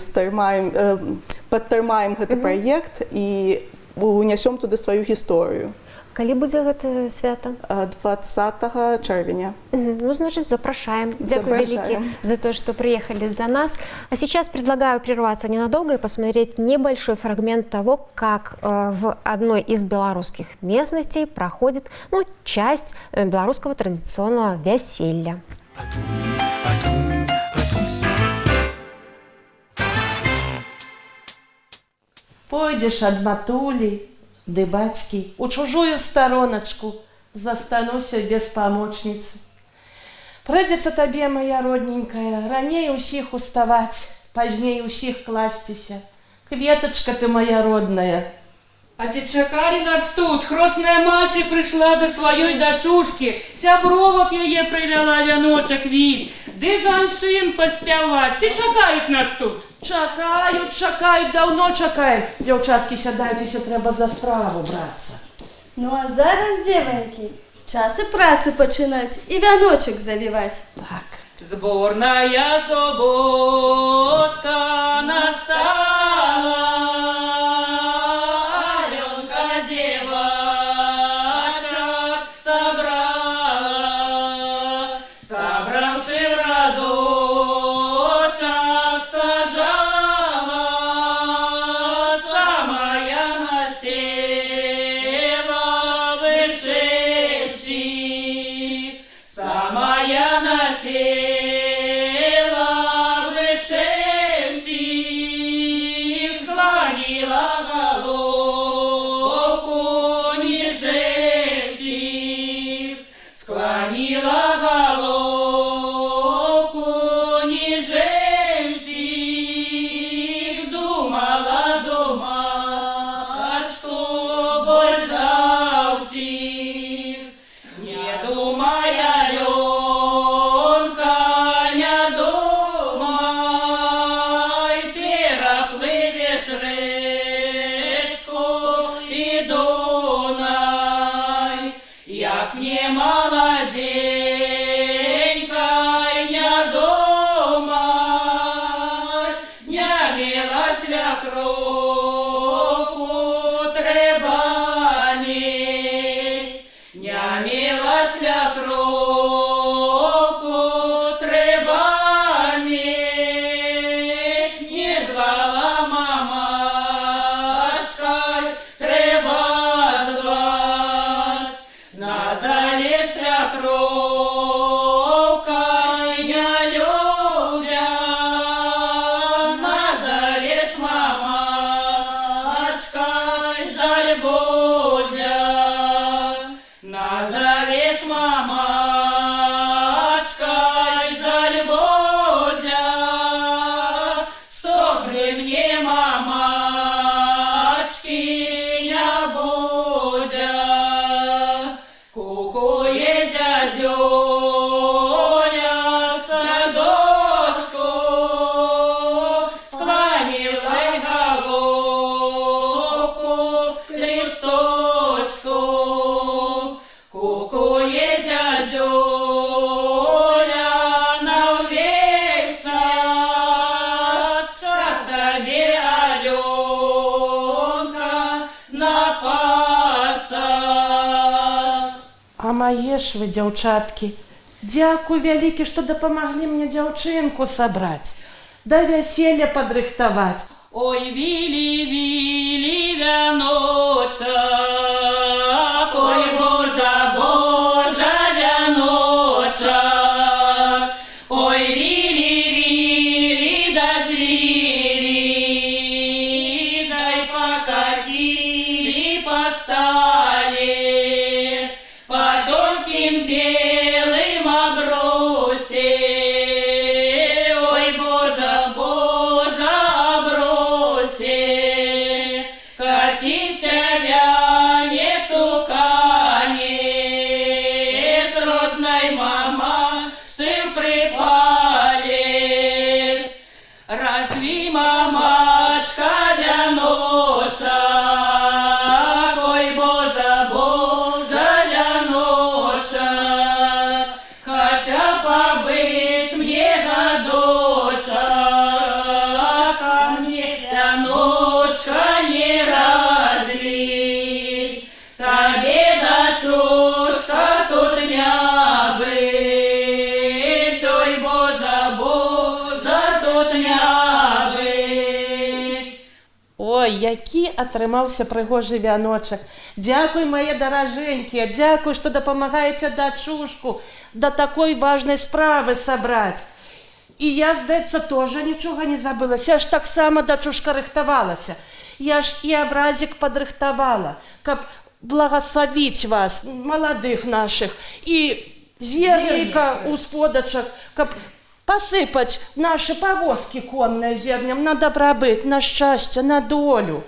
S6: падтрымаем гэты праект і унясём туды сваю гісторыю.
S1: Калі будзе гэта свята?
S6: 20 чэрвеня.
S1: Ну, значит, запрашаем. Дякую великие за то, что приехали до нас. А сейчас предлагаю прерваться ненадолго и посмотреть небольшой фрагмент того, как в одной из белорусских местностей проходит часть белорусского традиционного веселья.
S7: Пойдешь от матули, ды бацькі, у чужую стороночку застануся без помощницы. Прыйдзецца табе, моя родненькая, раней усіх уставаць, пазней усіх класціся. Кветочка ты моя родная.
S8: А ці чакалі нас тут? Хросная маці прыйшла да сваёй дачушкі, сябровак яе прывяла вяночак віць, ды жанчын паспяваць. Ці чакаюць нас тут?
S7: Чакают, давно чакают. Дзяўчаткі, сядайцеся, трэба за справу брацца.
S9: Ну а зараз, девоньки, Час і працю починать, і вяночок завівать.
S7: Так.
S8: Сборная соботка настала, Аленка девочек собрала, собравши в радушек сажала, самая насела вышедши, самая насела.
S7: Мае ж вы, дзяўчаткі, дзякуй вялікі, што дапамаглі мне дзяўчынку сабраць, да вяселля падрыхтаваць.
S8: Ой, вілі, вілі, вяночак, ой, Божа, Божа, вяночак, ой, рілі, рілі, да звілі, дай покатили по стали, по тонким белым обросе, ой, Божа, Божа, обросе, катися вянец у канец, родной мама, сын припалец, разве мамачка вяночек, ой, Божа, Божа, вяночек, хотя побыть мне годочек, а мне вяночка не развить, тебе, дочушка, тут не быть, ой, Божа, Божа, тут не быть.
S7: Ой, які атрымаўся прыгожы вяночак. Дзякуй, мае даражэнькія, дзякуй, што дапамагаеце дачушку да такой важнай справы сабраць. І я, здаецца, тоже нічога не забылася. Я ж таксама, дачушка, рыхтавалася. Я ж і абразік падрыхтавала, каб благословить вас, молодых наших, и зернейка у сподочек, каб посыпать наши повозки конные зернем на добробыт, на счастье, на долю.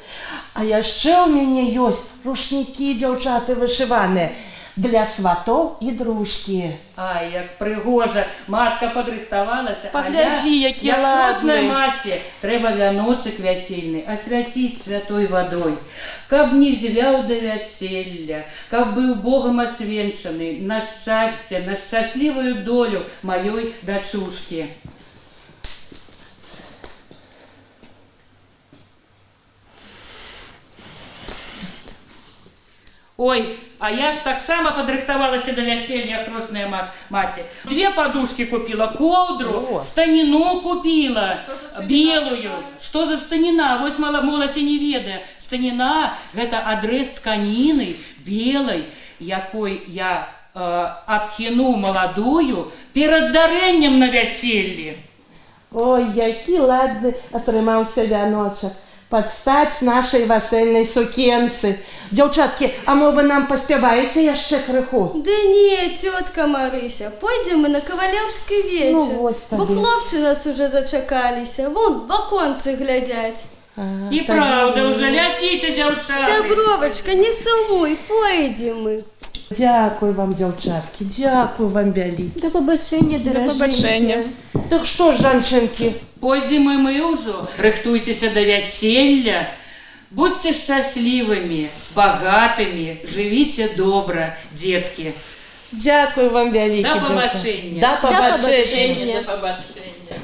S7: А яшчэ у мяне ёсць рушнікі, дзяўчаты вышываныя. для сватоў і дружкі.
S8: Ай, як прыгожа, матка падрыхтавалася.
S7: Паглядзі, які
S8: як хросная
S7: ладны.
S8: маці, трэба вяночак вясельны асвяціць святой вадой, каб не звяў да вяселля, каб быў Богам асвенчаны на шчасце, на шчаслівую долю маёй дачушкі. Ой, а я ж таксама падрыхтавалася да вяселля, хросная маці. 2 подушки купила, ковдру, станіну купила, белую. Што за станіна? Вось моладзь не ведае. Станіна – гэта адрез тканіны белай, якой я абхіну маладую перад дарэннем на вяселлі.
S7: Ой, які ладны атрымаўся вяночак. Пад стаць нашай весельнай сукенцы. Дзяўчаткі, а мо вы нам паспяваеце яшчэ крыху?
S9: Да не, тетка Марыся, пойдем мы на кавалерский вечер.
S7: Ну, вось
S9: Бо
S7: тады.
S9: хлопцы нас уже зачакаліся, вон в аконцы глядять.
S8: І правда, уже ляціце, дзяўчаты.
S9: Сябровочка, не сумуй, пойдем мы.
S7: Дзякуй вам, дзяўчаткі, дзякуй вам вялікі.
S9: До побачення, дороженькі.
S7: Так што ж, жанчынкі?
S8: Пойдзем і мы ўжо, рыхтуйцеся да вяселля, будьце шчаслівымі, багатымі, жывіце добра, дзеткі.
S7: Дзякуй вам вялікі,
S8: Да
S7: дзяўчаткі.
S8: пабачэння.
S7: Да пабачэння.
S9: побачення.
S8: Да побачення.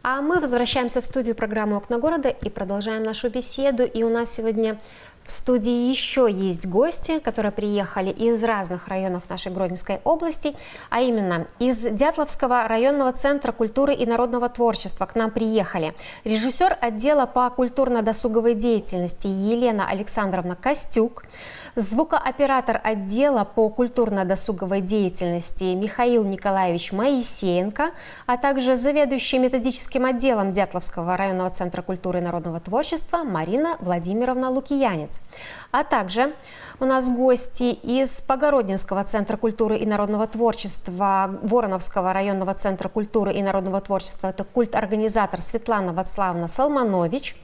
S1: А мы возвращаемся в студию программы «Окна города» и продолжаем нашу беседу. И у нас сегодня в студии еще есть гости, которые приехали из разных районов нашей Гродненской области, а именно из Дятловского районного центра культуры и народного творчества к нам приехали режиссер отдела по культурно-досуговой деятельности Елена Александровна Костюк, звукооператор отдела по культурно-досуговой деятельности Михаил Николаевич Моисеенко, а также заведующий методическим отделом Дятловского районного центра культуры и народного творчества Марина Владимировна Лукиянец. А также у нас гости из Погородненского центра культуры и народного творчества, Вороновского районного центра культуры и народного творчества, это культ-организатор Светлана Вацлавовна Салманович,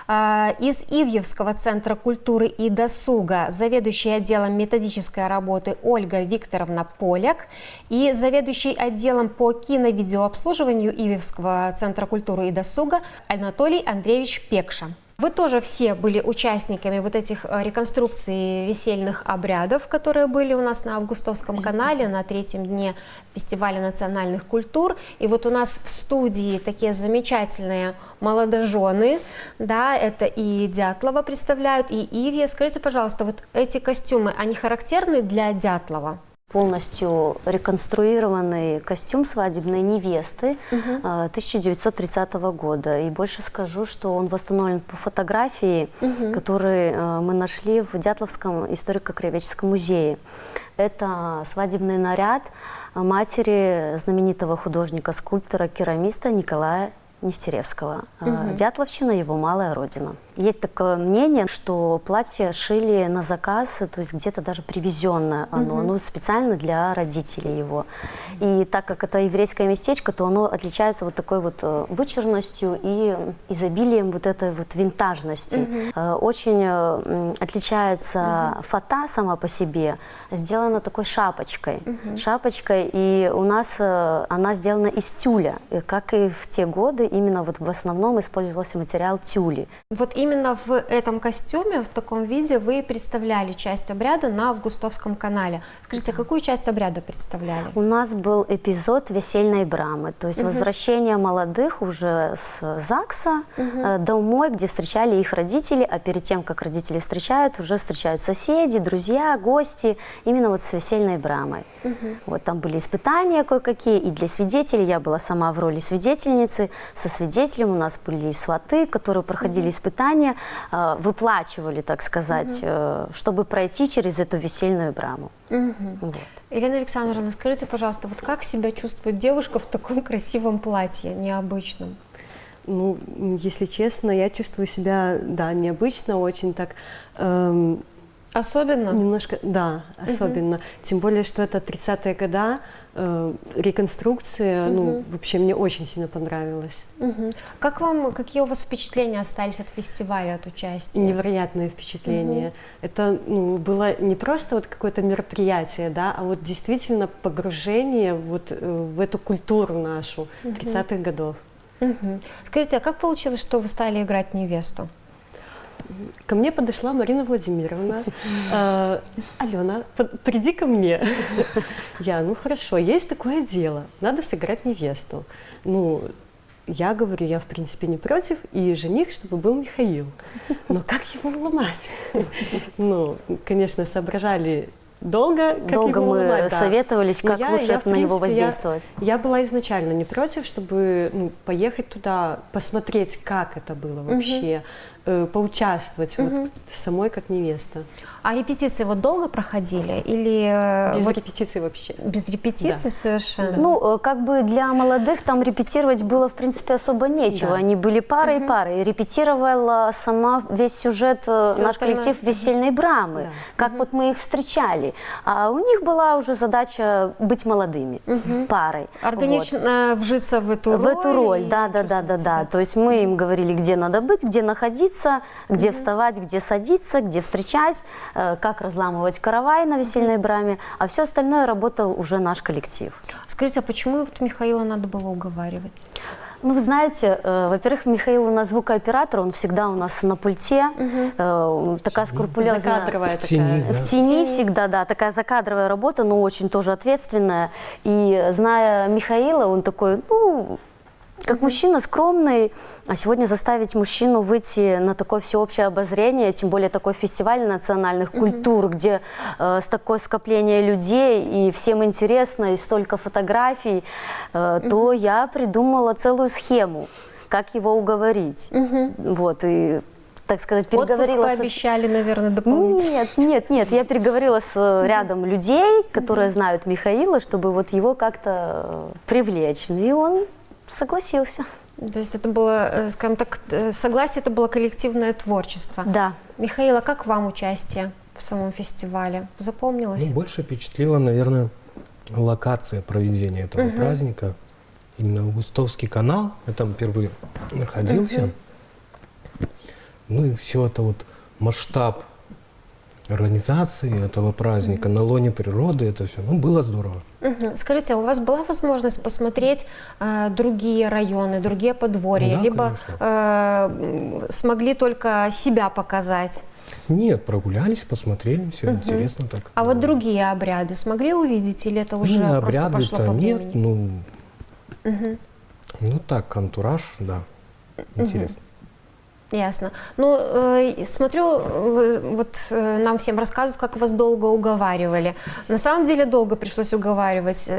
S1: из Ивьевского центра культуры и досуга заведующий отделом методической работы Ольга Викторовна Поляк и заведующий отделом по кино-видеообслуживанию Ивьевского центра культуры и досуга Анатолий Андреевич Пекша. Вы тоже все были участниками вот этих реконструкций весельных обрядов, которые были у нас на Августовском канале на 3-м дне фестиваля национальных культур. И вот у нас в студии такие замечательные молодожены, да, это и Дятлова представляют, и Ивье. Скажите, пожалуйста, вот эти костюмы, они характерны для Дятлова?
S10: Полностью реконструированный костюм свадебной невесты 1930 года. И больше скажу, что он восстановлен по фотографии, которые мы нашли в Дятловском историко-краеведческом музее. Это свадебный наряд матери знаменитого художника-скульптора, керамиста Николая Нестеревского. Дятловщина – его малая родина. Есть такое мнение, что платье шили на заказ, то есть где-то даже привезенное оно, ну, специально для родителей его. И так как это еврейское местечко, то оно отличается вот такой вот вычурностью и изобилием вот этой вот винтажности. Очень отличается фата сама по себе, сделана такой шапочкой. Шапочкой, и у нас она сделана из тюля. И как и в те годы, именно вот в основном использовался материал тюли.
S1: Вот именно в этом костюме, в таком виде, вы представляли часть обряда на Августовском канале. Скажите, какую часть обряда представляли?
S10: У нас был эпизод весельной брамы, то есть возвращение молодых уже с ЗАГСа домой, где встречали их родители, а перед тем, как родители встречают, уже встречают соседи, друзья, гости, именно вот с весельной брамой. Вот там были испытания кое-какие, и для свидетелей, я была сама в роли свидетельницы, со свидетелем у нас были сваты, которые проходили испытания, выплачивали, так сказать, чтобы пройти через эту весельную браму. Вот.
S1: Елена Александровна, скажите, пожалуйста, вот как себя чувствует девушка в таком красивом платье, необычном?
S11: Ну, если честно, я чувствую себя, да, необычно, очень так
S1: Особенно?
S11: Немножко, да, особенно. Тем более, что это 30-е годы, реконструкция, ну, вообще мне очень сильно понравилась.
S1: Какие у вас впечатления остались от фестиваля, от участия?
S11: Невероятное впечатление. Это, ну, было не просто вот какое-то мероприятие, да, а вот действительно погружение вот в эту культуру нашу 30-х годов.
S1: Скажите, а как получилось, что вы стали играть невесту?
S11: Ко мне подошла Марина Владимировна. Алена, приди ко мне. Я, ну хорошо, есть такое дело, надо сыграть невесту. Ну, я говорю, я в принципе не против, и жених, чтобы был Михаил. Но как его уломать? Ну, конечно, соображали долго, как
S10: Долго
S11: его
S10: мы
S11: уломать, да.
S10: советовались, как лучше
S11: в
S10: на него
S11: принципе,
S10: воздействовать.
S11: Я была изначально не против, чтобы поехать туда, посмотреть, как это было вообще, поучаствовать вот самой как невеста.
S1: А репетиции вот долго проходили? Или
S11: Без
S1: вот
S11: репетиции вообще.
S1: без репетиций совершенно?
S10: Ну, как бы для молодых там репетировать было, в принципе, особо нечего.
S11: Да.
S10: Они были парой и парой. Репетировала сама весь сюжет наш
S1: остальное.
S10: коллектив «Весельной брамы»,
S11: Да.
S10: как вот мы их встречали. А у них была уже задача быть молодыми, парой.
S1: Органично вжиться в эту роль?
S10: В эту роль,
S1: и
S10: да.
S1: чувствовать себя.
S10: То есть мы им говорили, где надо быть, где находиться, где вставать, где садиться, где встречать, как разламывать каравай на «Весельной браме, а все остальное работал уже наш коллектив.
S1: Скажите, а почему вот Михаила надо было уговаривать?
S10: Ну, вы знаете, во-первых, Михаил у нас звукооператор, он всегда у нас на пульте, такая скрупулезная.
S11: Закадровая
S12: В тени,
S11: такая.
S12: да.
S10: В тени всегда, да, такая закадровая работа, но очень тоже ответственная. И зная Михаила, он такой, ну, как мужчина скромный, а сегодня заставить мужчину выйти на такое всеобщее обозрение, тем более такой фестиваль национальных культур, где с такое скопление людей, и всем интересно, и столько фотографий, то я придумала целую схему, как его уговорить. Вот, и, так сказать,
S1: Отпуск
S10: переговорила
S1: пообещали, наверное, дополнительно.
S10: Нет, я переговорила с рядом людей, которые знают Михаила, чтобы вот его как-то привлечь. И он согласился.
S1: То есть это было, скажем так, согласие, это было коллективное творчество.
S10: Да.
S1: Михаила, как вам участие в самом фестивале? Запомнилось?
S12: Ну, больше впечатлила, наверное, локация проведения этого праздника. Именно Августовский канал, я там впервые находился. Ну и все это вот масштаб организации этого праздника на лоне природы, это все, ну, было здорово.
S1: Скажите, а у вас была возможность посмотреть другие районы, другие подворья,
S12: Да,
S1: либо
S12: конечно.
S1: смогли только себя показать?
S12: Нет, прогулялись, посмотрели, все интересно так.
S1: А вот другие обряды смогли увидеть, или это уже
S12: Именно
S1: просто пошло
S12: обряды-то
S1: по
S12: нет,
S1: времени?
S12: ну так, антураж, да, интересно.
S1: Ясно. Ну, смотрю, вот нам всем рассказывают, как вас долго уговаривали. На самом деле долго пришлось уговаривать.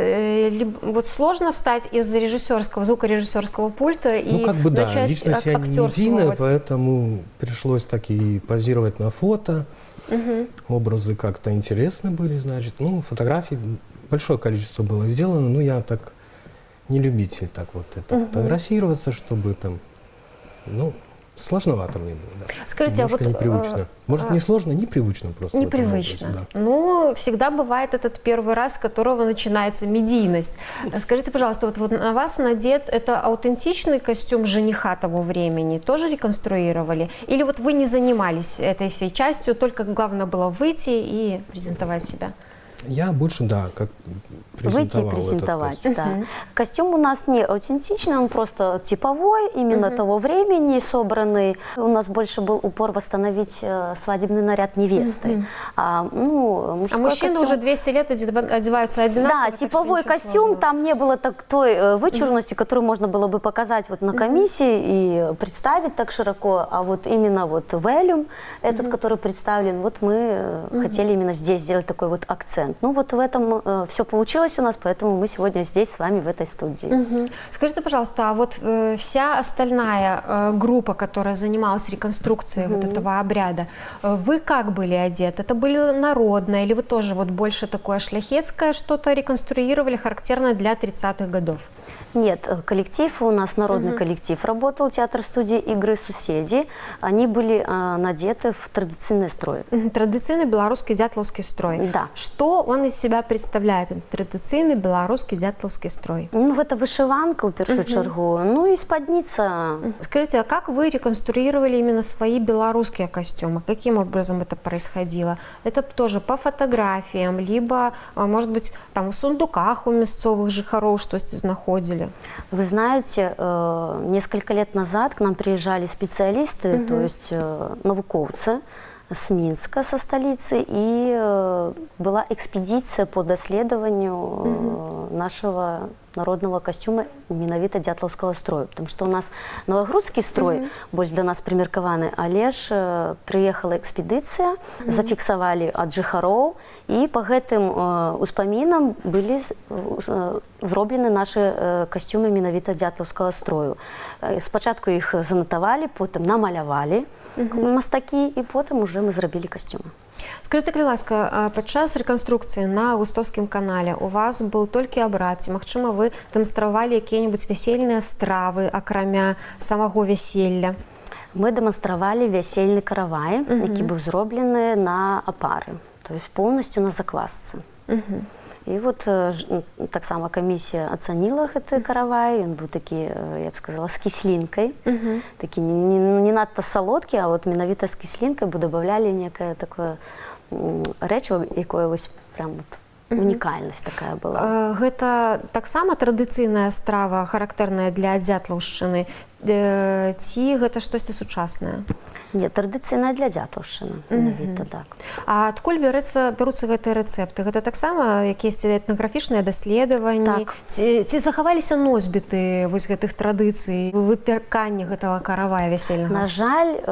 S1: Вот сложно встать из режиссерского, звукорежиссерского пульта и
S12: Ну, как бы да,
S1: начать
S12: личность я не единая,
S1: актерствовать.
S12: поэтому пришлось так и позировать на фото. Образы как-то интересны были, значит. Ну, фотографий большое количество было сделано, но я так не любитель так вот это фотографироваться, чтобы там, ну, сложновато мне было, да.
S1: Скажите, а
S12: немножко
S1: вот,
S12: непривычно. Может, не сложно, непривычно просто. в этом
S1: Непривычно.
S12: образе, да.
S1: Ну, всегда бывает этот первый раз, с которого начинается медийность. Скажите, пожалуйста, вот на вас надет это аутентичный костюм жениха того времени? Тоже реконструировали? Или вот вы не занимались этой всей частью, только главное было выйти и презентовать себя?
S12: Я больше, да, как
S10: Выйти и
S12: презентовал этот
S10: презентовать,
S12: костюм.
S10: да. Костюм у нас не аутентичный, он просто типовой, именно того времени собранный. У нас больше был упор восстановить свадебный наряд невесты. Мужской
S1: мужчины
S10: костюм-
S1: уже 200 лет одеваются одинаково.
S10: Да,
S1: так что
S10: типовой
S1: ничего
S10: костюм,
S1: сложного.
S10: там не было той вычурности, которую можно было бы показать вот на комиссии и представить так широко, а вот именно вот Велюм, этот, который представлен, вот мы хотели именно здесь сделать такой вот акцент. Ну вот в этом все получилось у нас, поэтому мы сегодня здесь с вами в этой студии.
S1: Скажите, пожалуйста, а вот вся остальная группа, которая занималась реконструкцией вот этого обряда, вы как были одеты? Это были народное или вы тоже вот больше такое шляхетское что-то реконструировали, характерное для 30-х годов?
S10: Нет, коллектив у нас, народный коллектив работал, театр-студии «Игры суседи». Они были надеты в традиционный строй.
S1: Традиционный белорусский дятловский строй.
S10: Да.
S1: Что он из себя представляет, этот традиционный белорусский дятловский строй?
S10: Ну, это вышиванка, в первую чергу, ну и спадница.
S1: Скажите, а как вы реконструировали именно свои белорусские костюмы? Каким образом это происходило? Это тоже по фотографиям, либо, может быть, там у сундуках у местных жихаров что-то находили?
S10: Вы знаете, несколько лет назад к нам приезжали специалисты, то есть науковцы с Минска, со столицы, и была экспедиция по доследованию нашего народного костюма менавіта дятлаўскага строю, потому что у нас новогрудский строй больше до нас примеркованы, але ж приехала экспедиция, зафиксовали от жыхароў, и по гэтым успамінам были зроблены наши костюмы менавіта дятлаўскага строю. Спачатку их занотовали, потом намалявали мастакі, і потым уже мы зрабілі костюмы.
S1: Скажите, калі ласка, падчас рэканструкцыі на Густоўскім канале у вас был толькі абрад, ці, магчыма, вы дэманстравалі якія-небудзь вясельныя стравы, акрамя самого вяселля?
S10: Мы дэманстравалі вясельны каравай, які быў зроблены на апары, то есть полностью на заквасцы. И вот таксама камісія ацаніла гэты каравай, ён быў такі, я б сказала, з кіслінкай, такі не надта салодкі, а вот менавіта з кіслінкай бы дабавлялі некае такое рэчыва, якое вось прям вот унікальнасць такая была.
S1: Гэта таксама традыцыйная страва, характэрная для дзятлаўшчыны, ці гэта штосьці сучаснае?
S10: Нет, традыцыйная для дзятлаўшчыны, менавіта так.
S1: А адкуль бяруцца гэтыя рэцэпты? Гэта таксама якіясьці этнаграфічныя даследаванні?
S10: Так.
S1: Ці захаваліся носьбіты вось гэтых традыцый, выпякання гэтага каравая вясельнага?
S10: На жаль,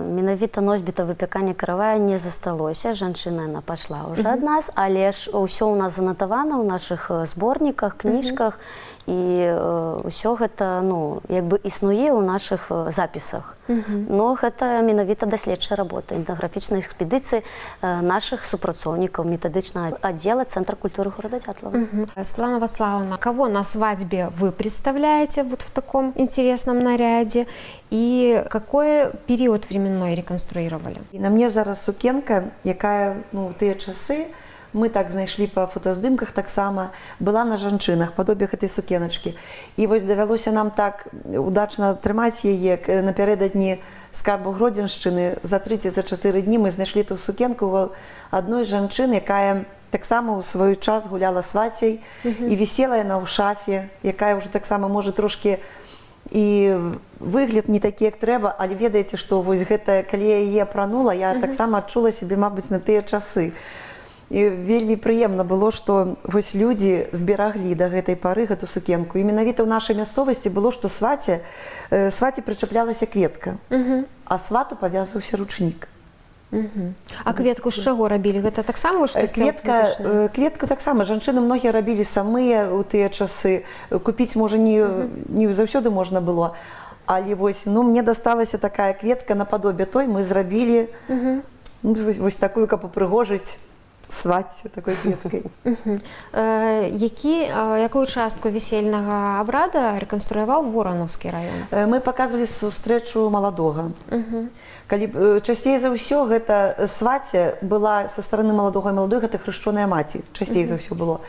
S10: менавіта носьбіта выпякання каравая не засталося. Жанчына яна пайшла ўжо ад нас, але ж ўсё ў нас занатавана ў нашых зборніках, кніжках, і ўсё гэта, ну, як бы існуе ў нашых запісах. Но гэта менавіта даследчая работа, этнаграфічнай экспедыцыі наших супрацоўнікаў метадычнага аддзела Центра культуры города Дятлова.
S1: Светлана Вацлавовна, кого на свадьбе вы представляете вот в таком интересном наряде и какой период временной реконструировали?
S13: На мне зараз сукенка, якая, ну, в тыя часы, мы так знайшлі па фотаздымках таксама, была на жанчынах, падобе гэтай сукеначкі. І вось давялося нам так удачна трымаць яе напярэдадні скарбу Гродзеншчыны. За 3-4 дні мы знайшлі ту сукенку ў адной жанчыны, якая таксама ў свой час гуляла свацяй, і вісела яна ў шафе, якая ўжо таксама можа трошкі і выгляд не такі, як трэба, але ведаеце, што вось гэта, калі я яе апранула, я таксама адчула сябе, мабыць, на тыя часы. І вельмі прыемна было, што вось людзі збераглі да гэтай пары гэту сукенку. І менавіта ў нашай мясцовасці было, што сваце прычаплялася кветка, а свату павязваўся ручнік.
S1: А кветку з чаго рабілі? Гэта таксама штосьці?
S13: Кветку таксама. Жанчыны многія рабілі самыя ў тыя часы. Купіць, можа, не заўсёды можна было. Але вось, ну, мне дасталася такая кветка нападобе той, мы зрабілі вось такую, каб упрыгожыць сваццю такой кветкай.
S1: Якую частку весельнага абрада рэканструяваў Воранаўскі раён?
S13: Мы паказвалі сустрэчу маладога. Часцей за ўсё гэта свацця была са стараны маладога і маладой, гэта хрышчоная маці. Часцей за ўсё было.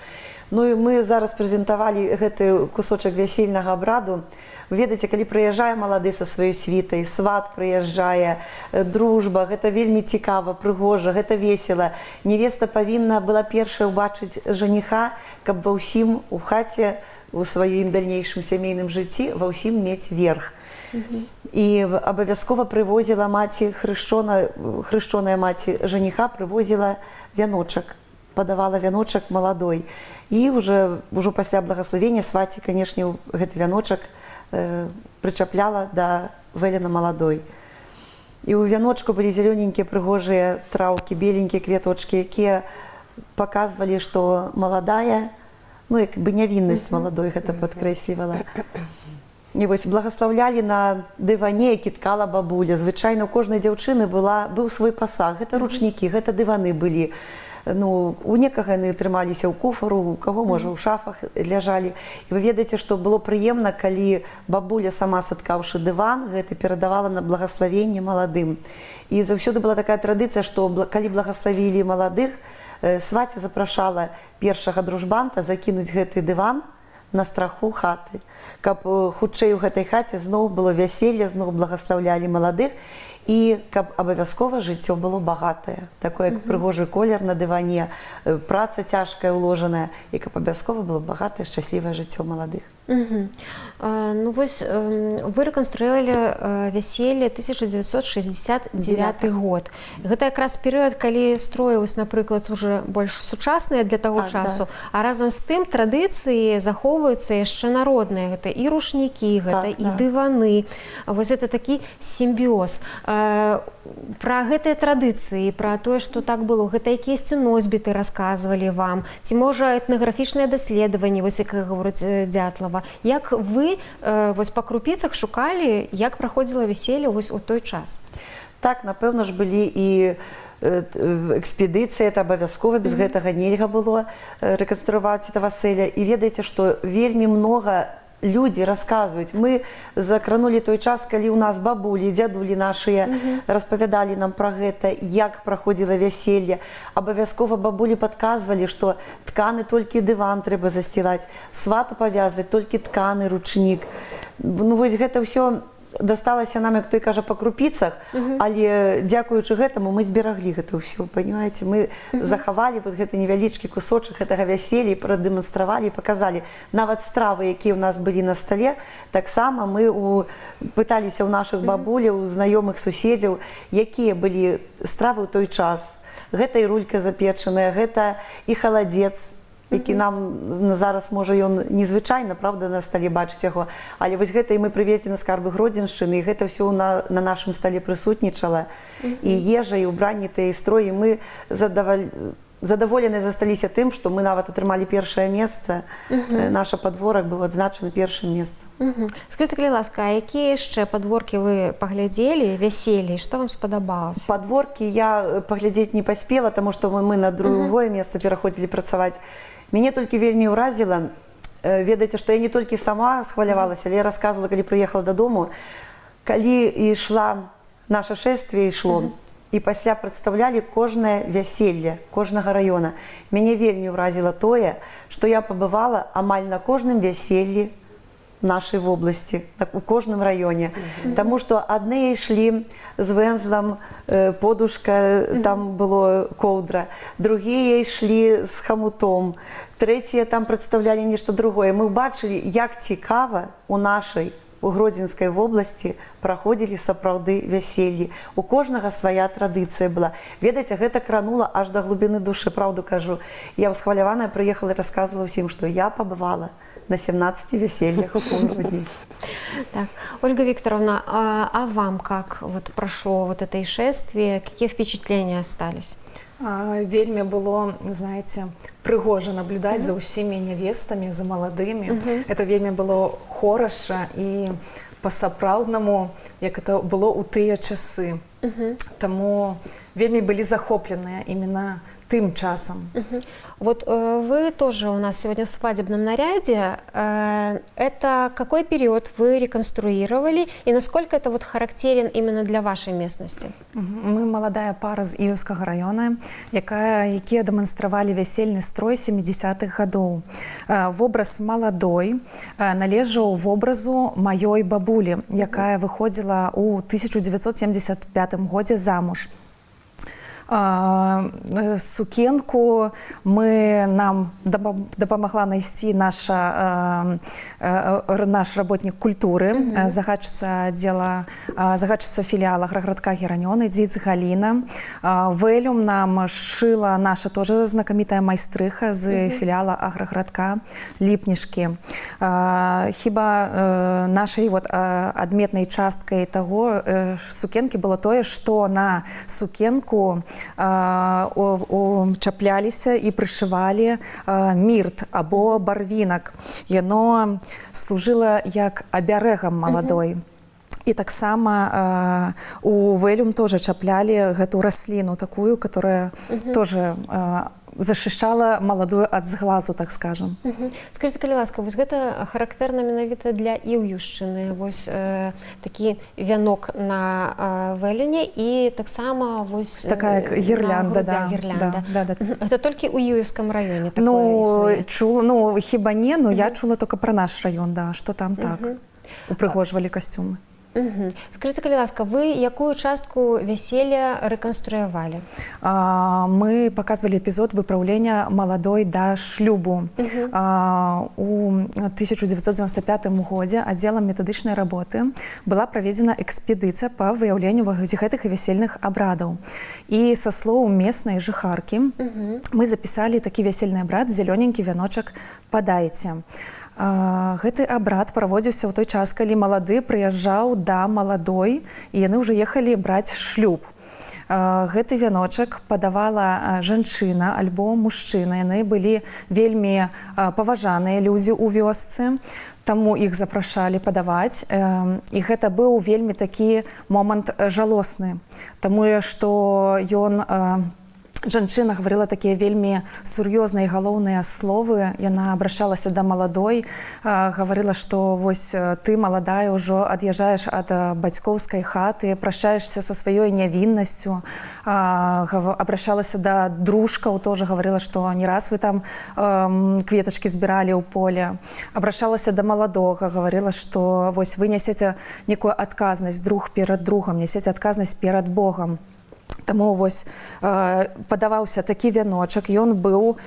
S13: Ну і мы зараз прэзентавалі гэты кусочак вясельнага абраду. Вы ведаеце, калі прыязджае малады са сваёй світай, сват прыязджае, дружба, гэта вельмі цікава, прыгожа, гэта весела. Невеста павінна была першая ўбачыць жаніха, каб ва ўсім у хаце, у сваім дальнейшым сямейным жыцці, ва ўсім мець верх. І абавязкова прывозіла маці, хрышчоная маці жаніха прывозіла вяночак, падавала вяночак маладой. І ўжо пасля благаславення сваці, канешне, гэты вяночак прычапляла да вэлена маладой. І ў вяночку былі зелёненькія прыгожыя траўкі, беленькія кветочкі, якія паказвалі, што маладая, ну, як бы нявіннасць маладой гэта падкрэслівала. І вось благаслаўлялі на дыване, які ткала бабуля. Звычайна у кожнай дзяўчыны быў свой пасаг. Гэта ручнікі, гэта дываны былі. Ну, у некага яны трымаліся ў куфару, у каго, можа, у шафах ляжалі. І вы ведаеце, што было прыемна, калі бабуля, сама садкаўшы дыван, гэта перадавала на благаславенне маладым. І заўсёды была такая традыцыя, што калі благаславілі маладых, свацця запрашала першага дружбанта закінуць гэты дыван на страху хаты, каб хутчэй у гэтай хаце зноў было вяселле, зноў благаслаўлялі маладых, і каб абавязкова жыццё было багатае, такое як прыгожы колер на дыване, праца цяжкая ўложаная, і каб абавязкова было багатае, шчаслівае жыццё маладых.
S1: Ну вось вы рэканструявалі вяселле 1969 год. Гэта якраз перыяд, калі строі, напрыклад, уже больш сучасныя для таго часу, а разам з тым традыцыі захоўваюцца яшчэ народныя. Гэта і рушнікі, гэта і дываны. Вось это такі сімбіоз. Пра гэтыя традыцыі, пра тое, што так было, гэта якіясьці носьбіты расказвалі вам, ці можа этнаграфічныя даследаванні, вось як гаворыць Дятлава. Як вы вось па крупіцах шукалі, як праходзіла вяселле вось у той час?
S13: Так, напэўна ж, былі і экспедыцыі, это абавязкова, без гэтага нельга было рэканструяваць это вяселле. І ведаеце, што вельмі многа людзі расказваюць. Мы закранулі той час, калі ў нас бабулі, дзядулі нашыя распавядалі нам пра гэта, як праходзіла вяселле. Абавязкова бабулі падказвалі, што тканы толькі дыван трэба засцілаць, свату павязваць толькі тканы, ручнік. Ну вось гэта ўсё дасталася нам, як той кажа, па крупіцах, але дзякуючы гэтаму мы збераглі гэта ўсё, панимаеце? Мы захавалі вот гэты невялічкі кусочак гэтага вяселля і прадэманстравалі, паказалі. Нават стравы, якія ў нас былі на стале, таксама мы пыталіся ў нашых бабуляў, знаёмых суседзяў, якія былі стравы ў той час. Гэта і рулька запечаная, гэта і халадзец, які нам зараз, можа, ён незвычайна, правда, на стале бачыць яго, але вось гэта і мы прывезлі на скарбы Гродзеншчыны, і гэта ўсё на нашым стале прысутнічала, і ежа, і ўбранні, і строі. Мы задаволеныя засталіся тым, што мы нават атрымалі першае месца, наша падворак быў адзначаны першым месцам.
S1: Скажыце, калі ласка, а якія яшчэ падворкі вы паглядзелі, вяселлі, што вам спадабалася?
S13: Падворкі я паглядзець не паспела, таму што мы на другое месца пераходзілі працаваць. Мяне толькі вельмі ўразіла, ведаеце, што я не толькі сама схвалявалася, але я расказвала, калі прыехала дадому, калі ішла наша шэсце ішло, і пасля прадстаўлялі кожнае вяселле кожнага раёна. Мяне вельмі ўразіла тое, што я пабывала амаль на кожным вяселлі нашай вобласці, у кожным раёне. Таму што адны ішлі з вэнзлам, подушка, там было коўдра, другія ішлі з хамутом, трэція там прадстаўлялі нешта другое. Мы бачылі, як цікава у нашай, у Гродзенскай вобласці праходзілі сапраўды вяселлі. У кожнага свая традыцыя была. Ведаеце, гэта кранула аж да глыбіны душы, правду кажу. Я ўсхваляваная прыехала і расказвала ўсім, што я пабывала на 17 весельях у Гродни.
S1: Так. Ольга Викторовна, а вам как вот прошло вот это шествие? Какие впечатления остались?
S14: Вельмі было, знаете, прыгожа наблюдать за усімі нявестамі, за маладымі. Это вельмі было хораша і па-сапраўднаму, як это было ў тыя часы. Таму вельмі былі захопленыя именно тым часом.
S1: Вот вы тоже у нас сегодня в свадебном наряде. Это какой период вы реконструировали и насколько это вот характерен именно для вашей местности?
S14: Мы маладая пара з Іўскага раёна, якія дэманстравалі вясельны строй 70-х гадоў. Вобраз маладой належаў вобразу маёй бабулі, якая выходзіла ў 1975 годзе замуж. Сукенку нам дапамагла найсці наш работнік культуры, загадчыца філіала аграградка Геранёны, дзіц Галіна. Вэлюм нам шыла наша тоже знакамітая майстрыха з філіала аграградка Ліпнішкі. Хіба нашай адметнай часткай таго сукенкі было тое, што на сукенку чапляліся і прышывалі мірт або барвінак. Яно служыла як абярэгам маладой. І таксама у вэлюм тоже чаплялі гэту расліну такую, которая тоже защищала маладую ад зглазу, так скажем.
S1: Скажите, калі ласка, вось гэта характэрна менавіта для Іўюшчыны, вось такі вянок на вэлюне і таксама вось
S14: такая гірлянда,
S1: на грудях гірлянда.
S14: Да.
S1: Это толькі ў Іўскім раёне такое існуе?
S14: Ну, хіба не, но я чула только про наш район, да, что там так упрыгожвалі касцюмы.
S1: Скажите, калі ласка, вы якую частку вяселля рэканструявалі?
S14: Мы показывали эпизод выправления молодой до шлюбу. У 1995 годзе отделом методычнай работы была проведена экспедыцыя по выяўленню гэтых вясельных абрадаў. І са слоў местнай жыхаркі мы записали такі вясельны абрад «Зелёненькі вяночак падайце». Гэты абрад праводзіўся ў той час, калі малады прыязджаў да маладой, і яны ўжо ехалі браць шлюб. Гэты вяночак падавала жанчына альбо мужчына. Яны былі вельмі паважаныя людзі ў вёсцы, таму іх запрашалі падаваць. І гэта быў вельмі такі момант жалосны, таму што ён... Жанчына гаварыла такія вельмі сур'ёзныя і галоўныя словы. Яна абращалася да маладой, гаварыла, што вось ты, маладая, ўжо ад'язджаеш ад бацькоўскай хаты, прощаешься са сваёй нявіннасцю. Абращалася да дружкаў, тоже гаварыла, што не раз вы там кветачкі збіралі ў поле. Абращалася да маладога, гаварыла, што вось вы нясеце некую адказнасць друг перад другам, нясеце адказнасць перад Богам. Таму вось падаваўся такі вяночак, ён быў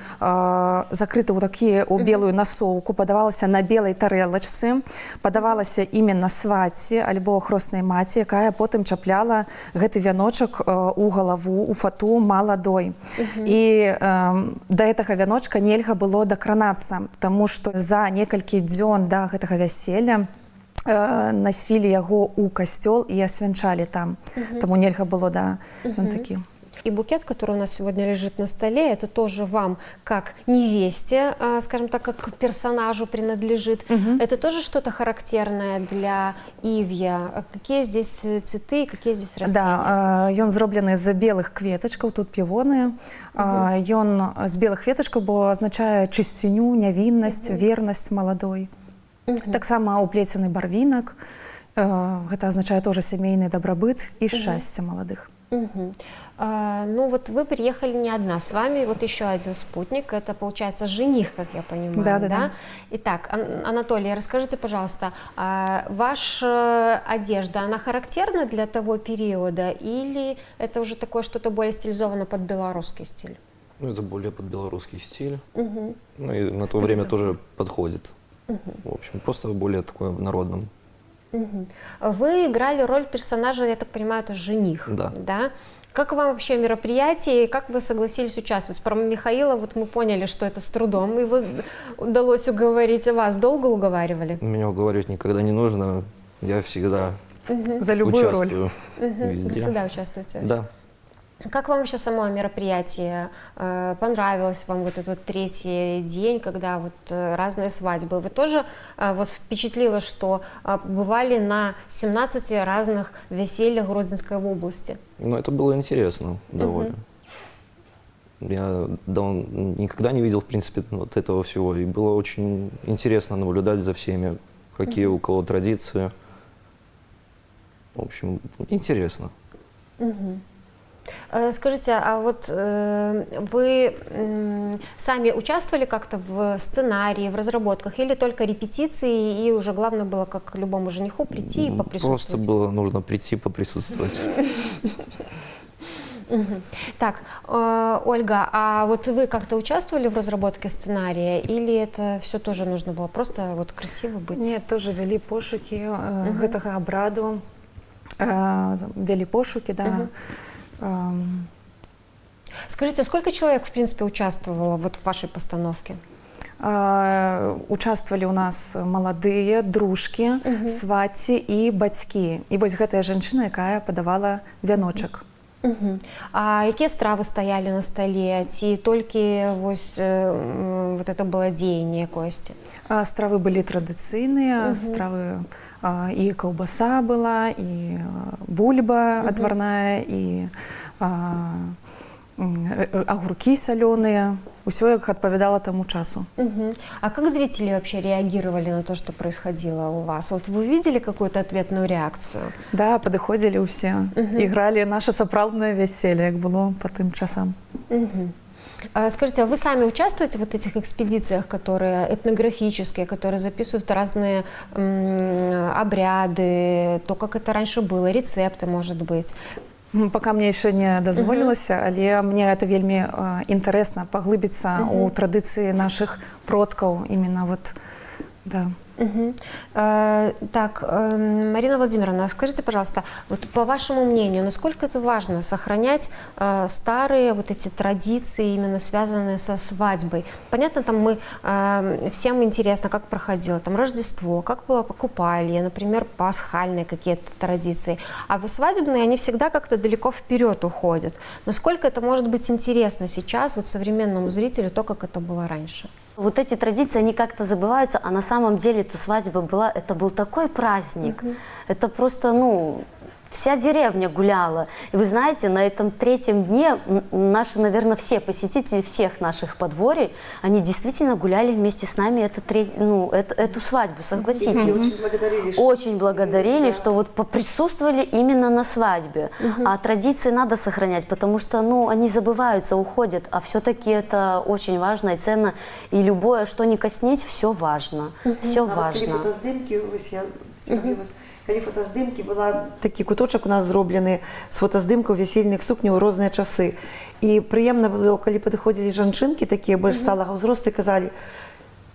S14: закрыты ў белую насоўку, падавалася на белай тарэлачцы, падавалася іменно сваці альбо хроснай маці, якая потым чапляла гэты вяночак у галаву, у фату маладой. І да гэтага вяночка нельга было дакранацца, таму што за некалькі дзён да гэтага вяселля носили яго ў касцёл и освянчали там. Тому нельга было, да, он таки.
S1: И букет, который у нас сегодня лежит на столе, это тоже вам, как невесте, скажем так, как персонажу принадлежит. Это тоже что-то характерное для ивья? Какие здесь цветы, какие здесь растения?
S14: Да, ён зроблены з белых кветачкаў, тут півоны. Ён з белых кветачкаў, бо азначае чысціню, нявіннасць, вернасць маладой. Таксама уплецены барвінак. Гэта азначае тоже сямейны дабрабыт і шчасце маладых.
S1: Ну вот вы приехали не одна, с вами вот еще один спутник, это получается жених, как я понимаю, да? Итак, Анатолий, расскажите, пожалуйста, ваша одежда, она характерна для того периода или это уже такое что-то более стилизовано под белорусский стиль?
S15: Ну, это более под белорусский стиль, ну и на то время тоже подходит. В общем, просто более такое в народном.
S1: Вы играли роль персонажа, я так понимаю, это жених,
S15: да?
S1: Как вам вообще мероприятие, и как вы согласились участвовать? Про Михаила вот мы поняли, что это с трудом, его удалось уговорить, а вас долго уговаривали?
S15: Меня уговаривать никогда не нужно, я всегда
S14: за любую
S15: участвую везде.
S1: Вы всегда участвуете?
S15: Да.
S1: Как вам вообще само мероприятие? Понравилось вам вот этот третий день, когда вот разные свадьбы? Вы тоже вас впечатлило, что бывали на 17 разных весельях Гродненской области?
S15: Ну, это было интересно довольно. Я никогда не видел, в принципе, вот этого всего. И было очень интересно наблюдать за всеми, какие у кого традиции. В общем, интересно.
S1: Скажите, а вот вы сами участвовали как-то в сценарии, в разработках, или только репетиции, и уже главное было, как любому жениху, прийти и поприсутствовать?
S15: Просто было нужно прийти поприсутствовать.
S1: Так, Ольга, а вот вы как-то участвовали в разработке сценария, или это все тоже нужно было просто вот красиво быть?
S14: Нет, тоже вели пошуки гэтага абраду, вели пошуки, да.
S1: Скажите, сколько человек, в принципе, участвовало вот в вашей постановке?
S14: Участвовали у нас маладыя, дружкі, сваці і бацькі. І вось гэтая жанчына, якая падавала вяночак.
S1: А якія стравы стаялі на столе? Ці толькі вось вот это было дзеянне якосці?
S14: Стравы былі традыцыйныя, стравы И колбаса была, и бульба отварная, и огурки соленые. Все як адпавядала тому часу.
S1: А как зрители вообще реагировали на то, что происходило у вас? Вот вы видели какую-то ответную реакцию?
S14: Да, падыходзілі ўсе. Ігралі наше сапраўднае вяселле, як было по тым часам.
S1: Скажите, а вы сами участвуете в вот этих экспедициях, которые этнографические, которые записывают разные обряды, то, как это раньше было, рецепты, может быть?
S14: Пока мне яшчэ не дазволілася, але мне это вельмі інтарэсна паглыбіцца ў традыцыі наших продкаў, именно вот, да.
S1: Так, Марина Владимировна, скажите, пожалуйста, вот по вашему мнению, насколько это важно сохранять старые вот эти традиции, именно связанные со свадьбой? Понятно, там мы, всем интересно, как проходило там Рождество, как было покупалье, например, пасхальные какие-то традиции, а вот свадебные, они всегда как-то далеко вперед уходят. Насколько это может быть интересно сейчас вот современному зрителю, то, как это было раньше?
S10: Вот эти традиции, они как-то забываются, а на самом деле эта свадьба была, это был такой праздник, это просто, ну, вся деревня гуляла. И вы знаете, на этом третьем дне наши, наверное, все посетители всех наших подворий, они действительно гуляли вместе с нами эту свадьбу, согласитесь. Очень благодарили, что вот поприсутствовали именно на свадьбе. А традиции надо сохранять, потому что, ну, они забываются, уходят, а все-таки это очень важно и ценно. И любое, что не коснись, все важно. Все важно.
S13: Калі фотаздымкі, была такі куточак у нас зроблены з фотаздымкаў вясельных сукняў у розныя часы. І прыемна было, калі падыходзілі жанчынкі, такія больш сталага ўзросту, і казалі: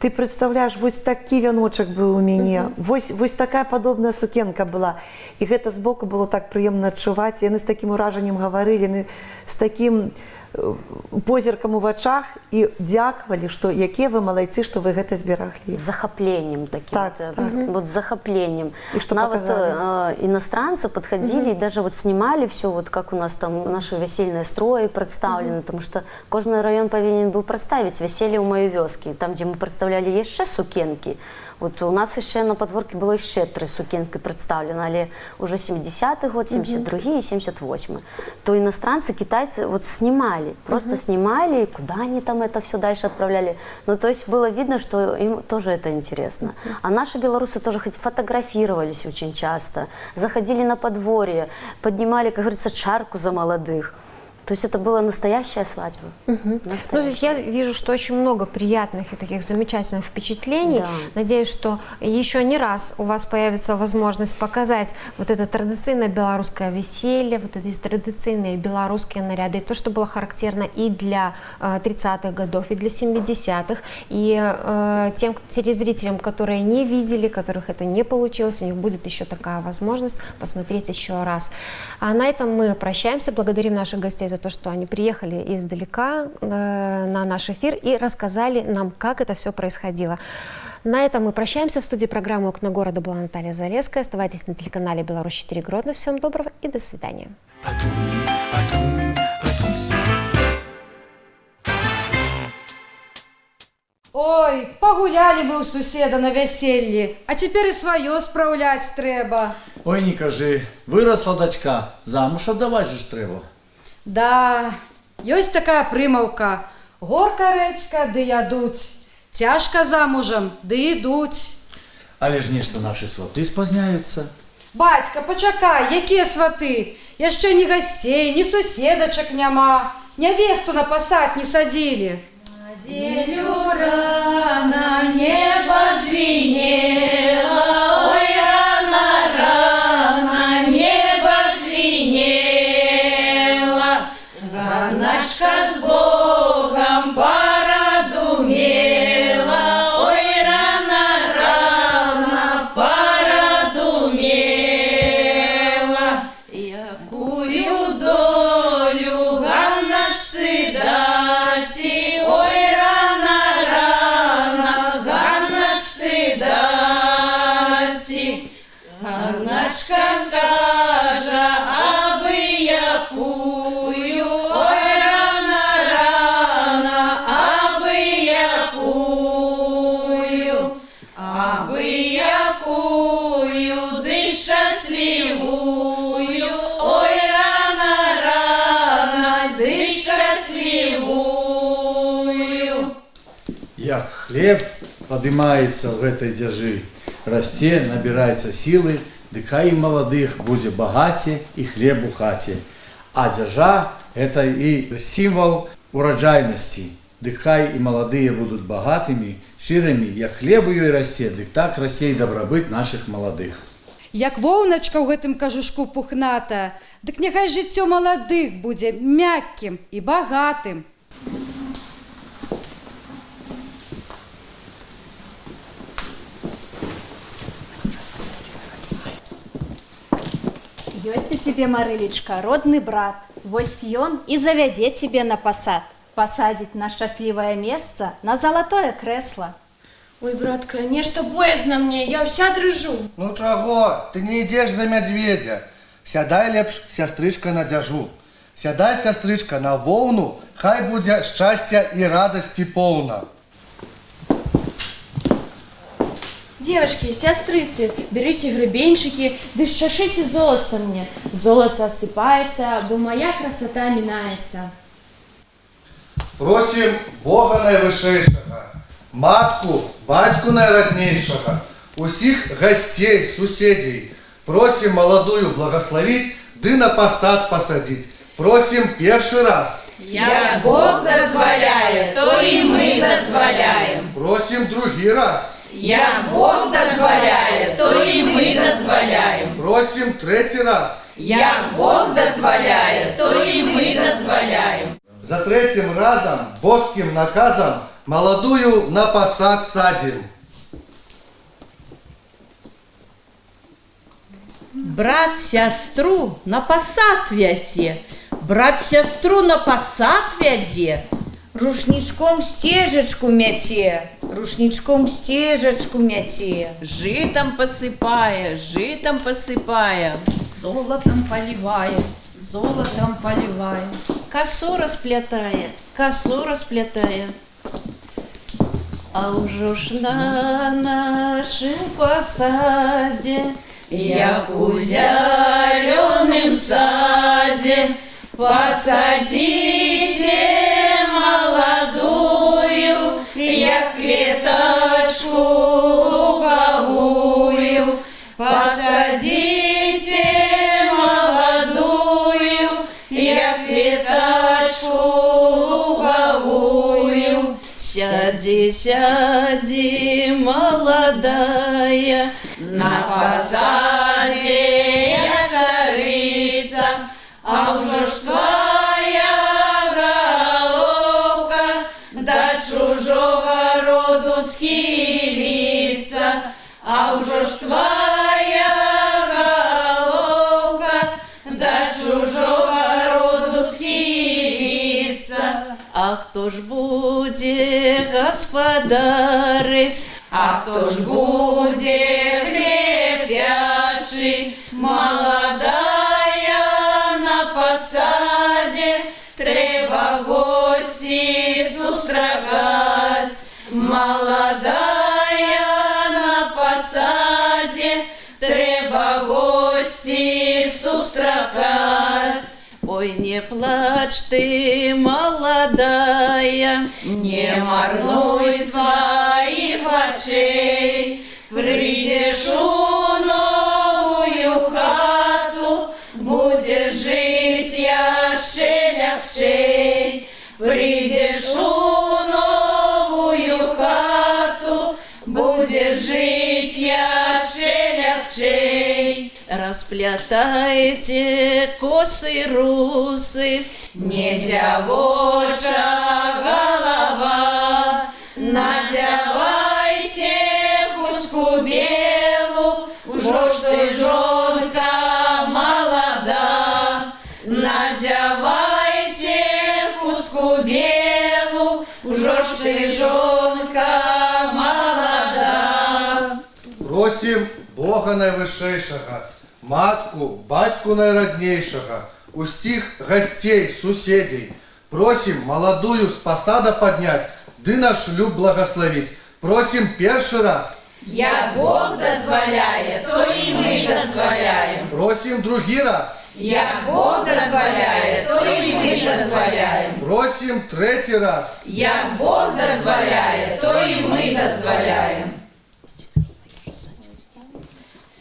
S13: ты прадстаўляеш, вось такі вяночак быў у мяне, вось такая падобная сукенка была. І гэта збоку было так прыемна адчуваць. Яны з такім уражаннем гаварылі, яны з такім позіркам у вачах і дзякавалі, што якія вы малайцы, што вы гэта збераглі.
S10: С захоплением таким.
S13: Так,
S10: вот с захоплением.
S13: И что
S10: нават иностранцы подходили и даже вот снимали все, вот как у нас там наши весельные строи представлены, потому что каждый район повинен был представить веселье у моей вёски. Там, где мы представляли еще сукенки, вот у нас еще на подворке было еще 3 сукенки представлены, але уже 70-й год, 72-й и 78-й. То иностранцы, китайцы вот снимали, просто снимали, куда они там это все дальше отправляли. Ну, то есть было видно, что им тоже это интересно. А наши белорусы тоже хоть фотографировались очень часто, заходили на подворье, поднимали, как говорится, чарку за молодых. То есть это была настоящая свадьба.
S1: Ну, то есть я вижу, что очень много приятных и таких замечательных впечатлений.
S10: Да.
S1: Надеюсь, что еще не раз у вас появится возможность показать вот это традиционное белорусское веселье, вот эти традиционные белорусские наряды, и то, что было характерно и для 30-х годов, и для 70-х, и тем телезрителям, которые не видели, которых это не получилось, у них будет еще такая возможность посмотреть еще раз. А на этом мы прощаемся, благодарим наших гостей за то, что они приехали издалека на наш эфир и рассказали нам, как это все происходило. На этом мы прощаемся. В студии программы «Окна города» была Наталья Залеская. Оставайтесь на телеканале «Беларусь-4 Гродно». Всем доброго и до свидания.
S9: Ой, погуляли мы у суседа на вяселлі, а теперь и свое справлять треба.
S16: Ой, не кажи, выросла дочка, замуж отдавать же ж треба.
S9: Да, ёсць такая прымаўка. Горка рэцька, ды ядуць. Цяжка замужам, ды ідуць.
S16: Але ж нешта наши сваты спазняются.
S9: Бацька, пачакай, якія сваты? Яшчэ ні гасцей, ні суседачак няма. Нявесту на пасад не садзілі.
S17: Неделю рано небо звенело, ой, рано небо звенело. Горначка с Богом порадумела, ой, рано порадумела. Якую долю горначцы дати, ой, Горначка кажа, абы якую, ой, рано, абы якую, абы якую.
S16: падымаецца ў гэтай дзяжы, расце, набіраецца сілы, дык хай і маладых будзе багаце і хлеб у хаце. А дзяжа – гэта і сімвал ураджайнасці. Дык хай і маладыя будуць багатымі, шчырымі, як хлеб у ёй расце, дык так расце і дабрабыт нашых маладых.
S9: Як воўначка ў гэтым кажушку пухната, дык няхай жыццё маладых будзе мяккім і багатым.
S18: Ёсць у тебе, Марылечка, родны брат. Вось ён і завядзе тебе на пасад. Пасадзіць на шчаслівае месца, на залатое крэсла.
S19: Ой, братка, нешта боязна мне, я ўся дрыжу.
S20: Ну чаго, ты не ідзеш за мядзведзя. Сядай лепш, сястрычка, на дзяжу. Сядай, сястрычка, на воўну, хай будзе шчасця і радасці поўна.
S19: Девочки, сестрыцы, берите гребенчики, да счашите золото мне. Золото осыпается, бо моя красота минается.
S20: Просім Бога найвышэйшага, матку, бацьку найраднейшага, усіх гасцей, суседзей. Просім маладую благословіць, ды на пасад пасадзіць. Просім першы раз.
S17: Як Бог дазваляе, то і мы дазваляем.
S20: Просім другі раз.
S17: Як Бог дазваляе, то і мы дазваляем.
S20: Просім трэці раз.
S17: Як Бог дазваляе, то і мы дазваляем.
S20: За третьим разом, боским наказом, молодую на посад садим.
S21: Брат сястру на посад вядзе, брат сястру на посад вядзе.
S22: Рушничком стежечку мяце, рушничком стежечку мяце.
S23: Житом посыпая,
S22: Золотом поливая, золотом поливая. Косу расплетая, А уже ж на нашем посаде,
S17: як у зеленым саде, посадите молодую, як кветочку луговую. Посадите молодую, як кветочку луговую.
S22: Сяди, сяди, молодая,
S17: на посаде я царица, а уже ж твоя головка до чужого роду схилится, а уже ж твоя головка до чужого роду схилится.
S22: А кто ж будет господарить?
S17: А кто ж будет хлеб пящий? Молодая на посаде, треба гости сустрагать. Молодая на посаде, треба гости сустрагать.
S22: Ой, не плачь ты, молодая,
S17: не марнуй своих очей. Придешь у новую хату, будешь жить яще легчей. Придешь у новую хату, будешь жить яще легчей.
S22: Расплетайте косы русы,
S17: не девоча голова, надевайте хустку белу, уже ж ты жонка молода. Надевайте хустку белу, уже ж ты жонка молода.
S20: Просім Бога найвышэйшага, матку, бацьку найраднейшага, усіх гасцей, суседзей. Просім маладую з пасада падняць, ды на шлюб благословіць. Просім першы раз.
S17: Як Бог дазваляе, то і мы дазваляем.
S20: Просім другі раз.
S22: Як Бог дозволяє, то і ми дозволяємо.
S20: Просим третий раз.
S22: Як Бог дозволяє, то і ми дозволяємо.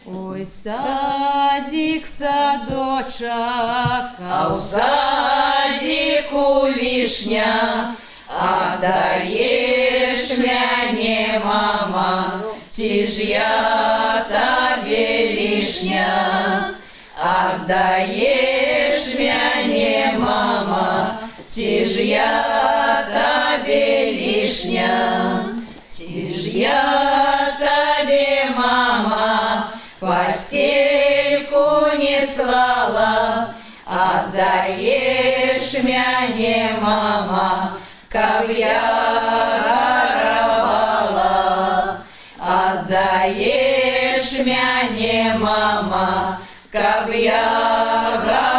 S9: Ой, садик, садочок,
S22: А у садику вишня, отдаешь мяне, мама, ці ж я тебе лишня. Отдаешь мяне, мама, ці ж я тебе лишня. Ці ж я тебе, мама, постельку не слала. Отдаешь мяне, мама, каб я гаровала. Отдаешь мяне, мама, каб я гаровала.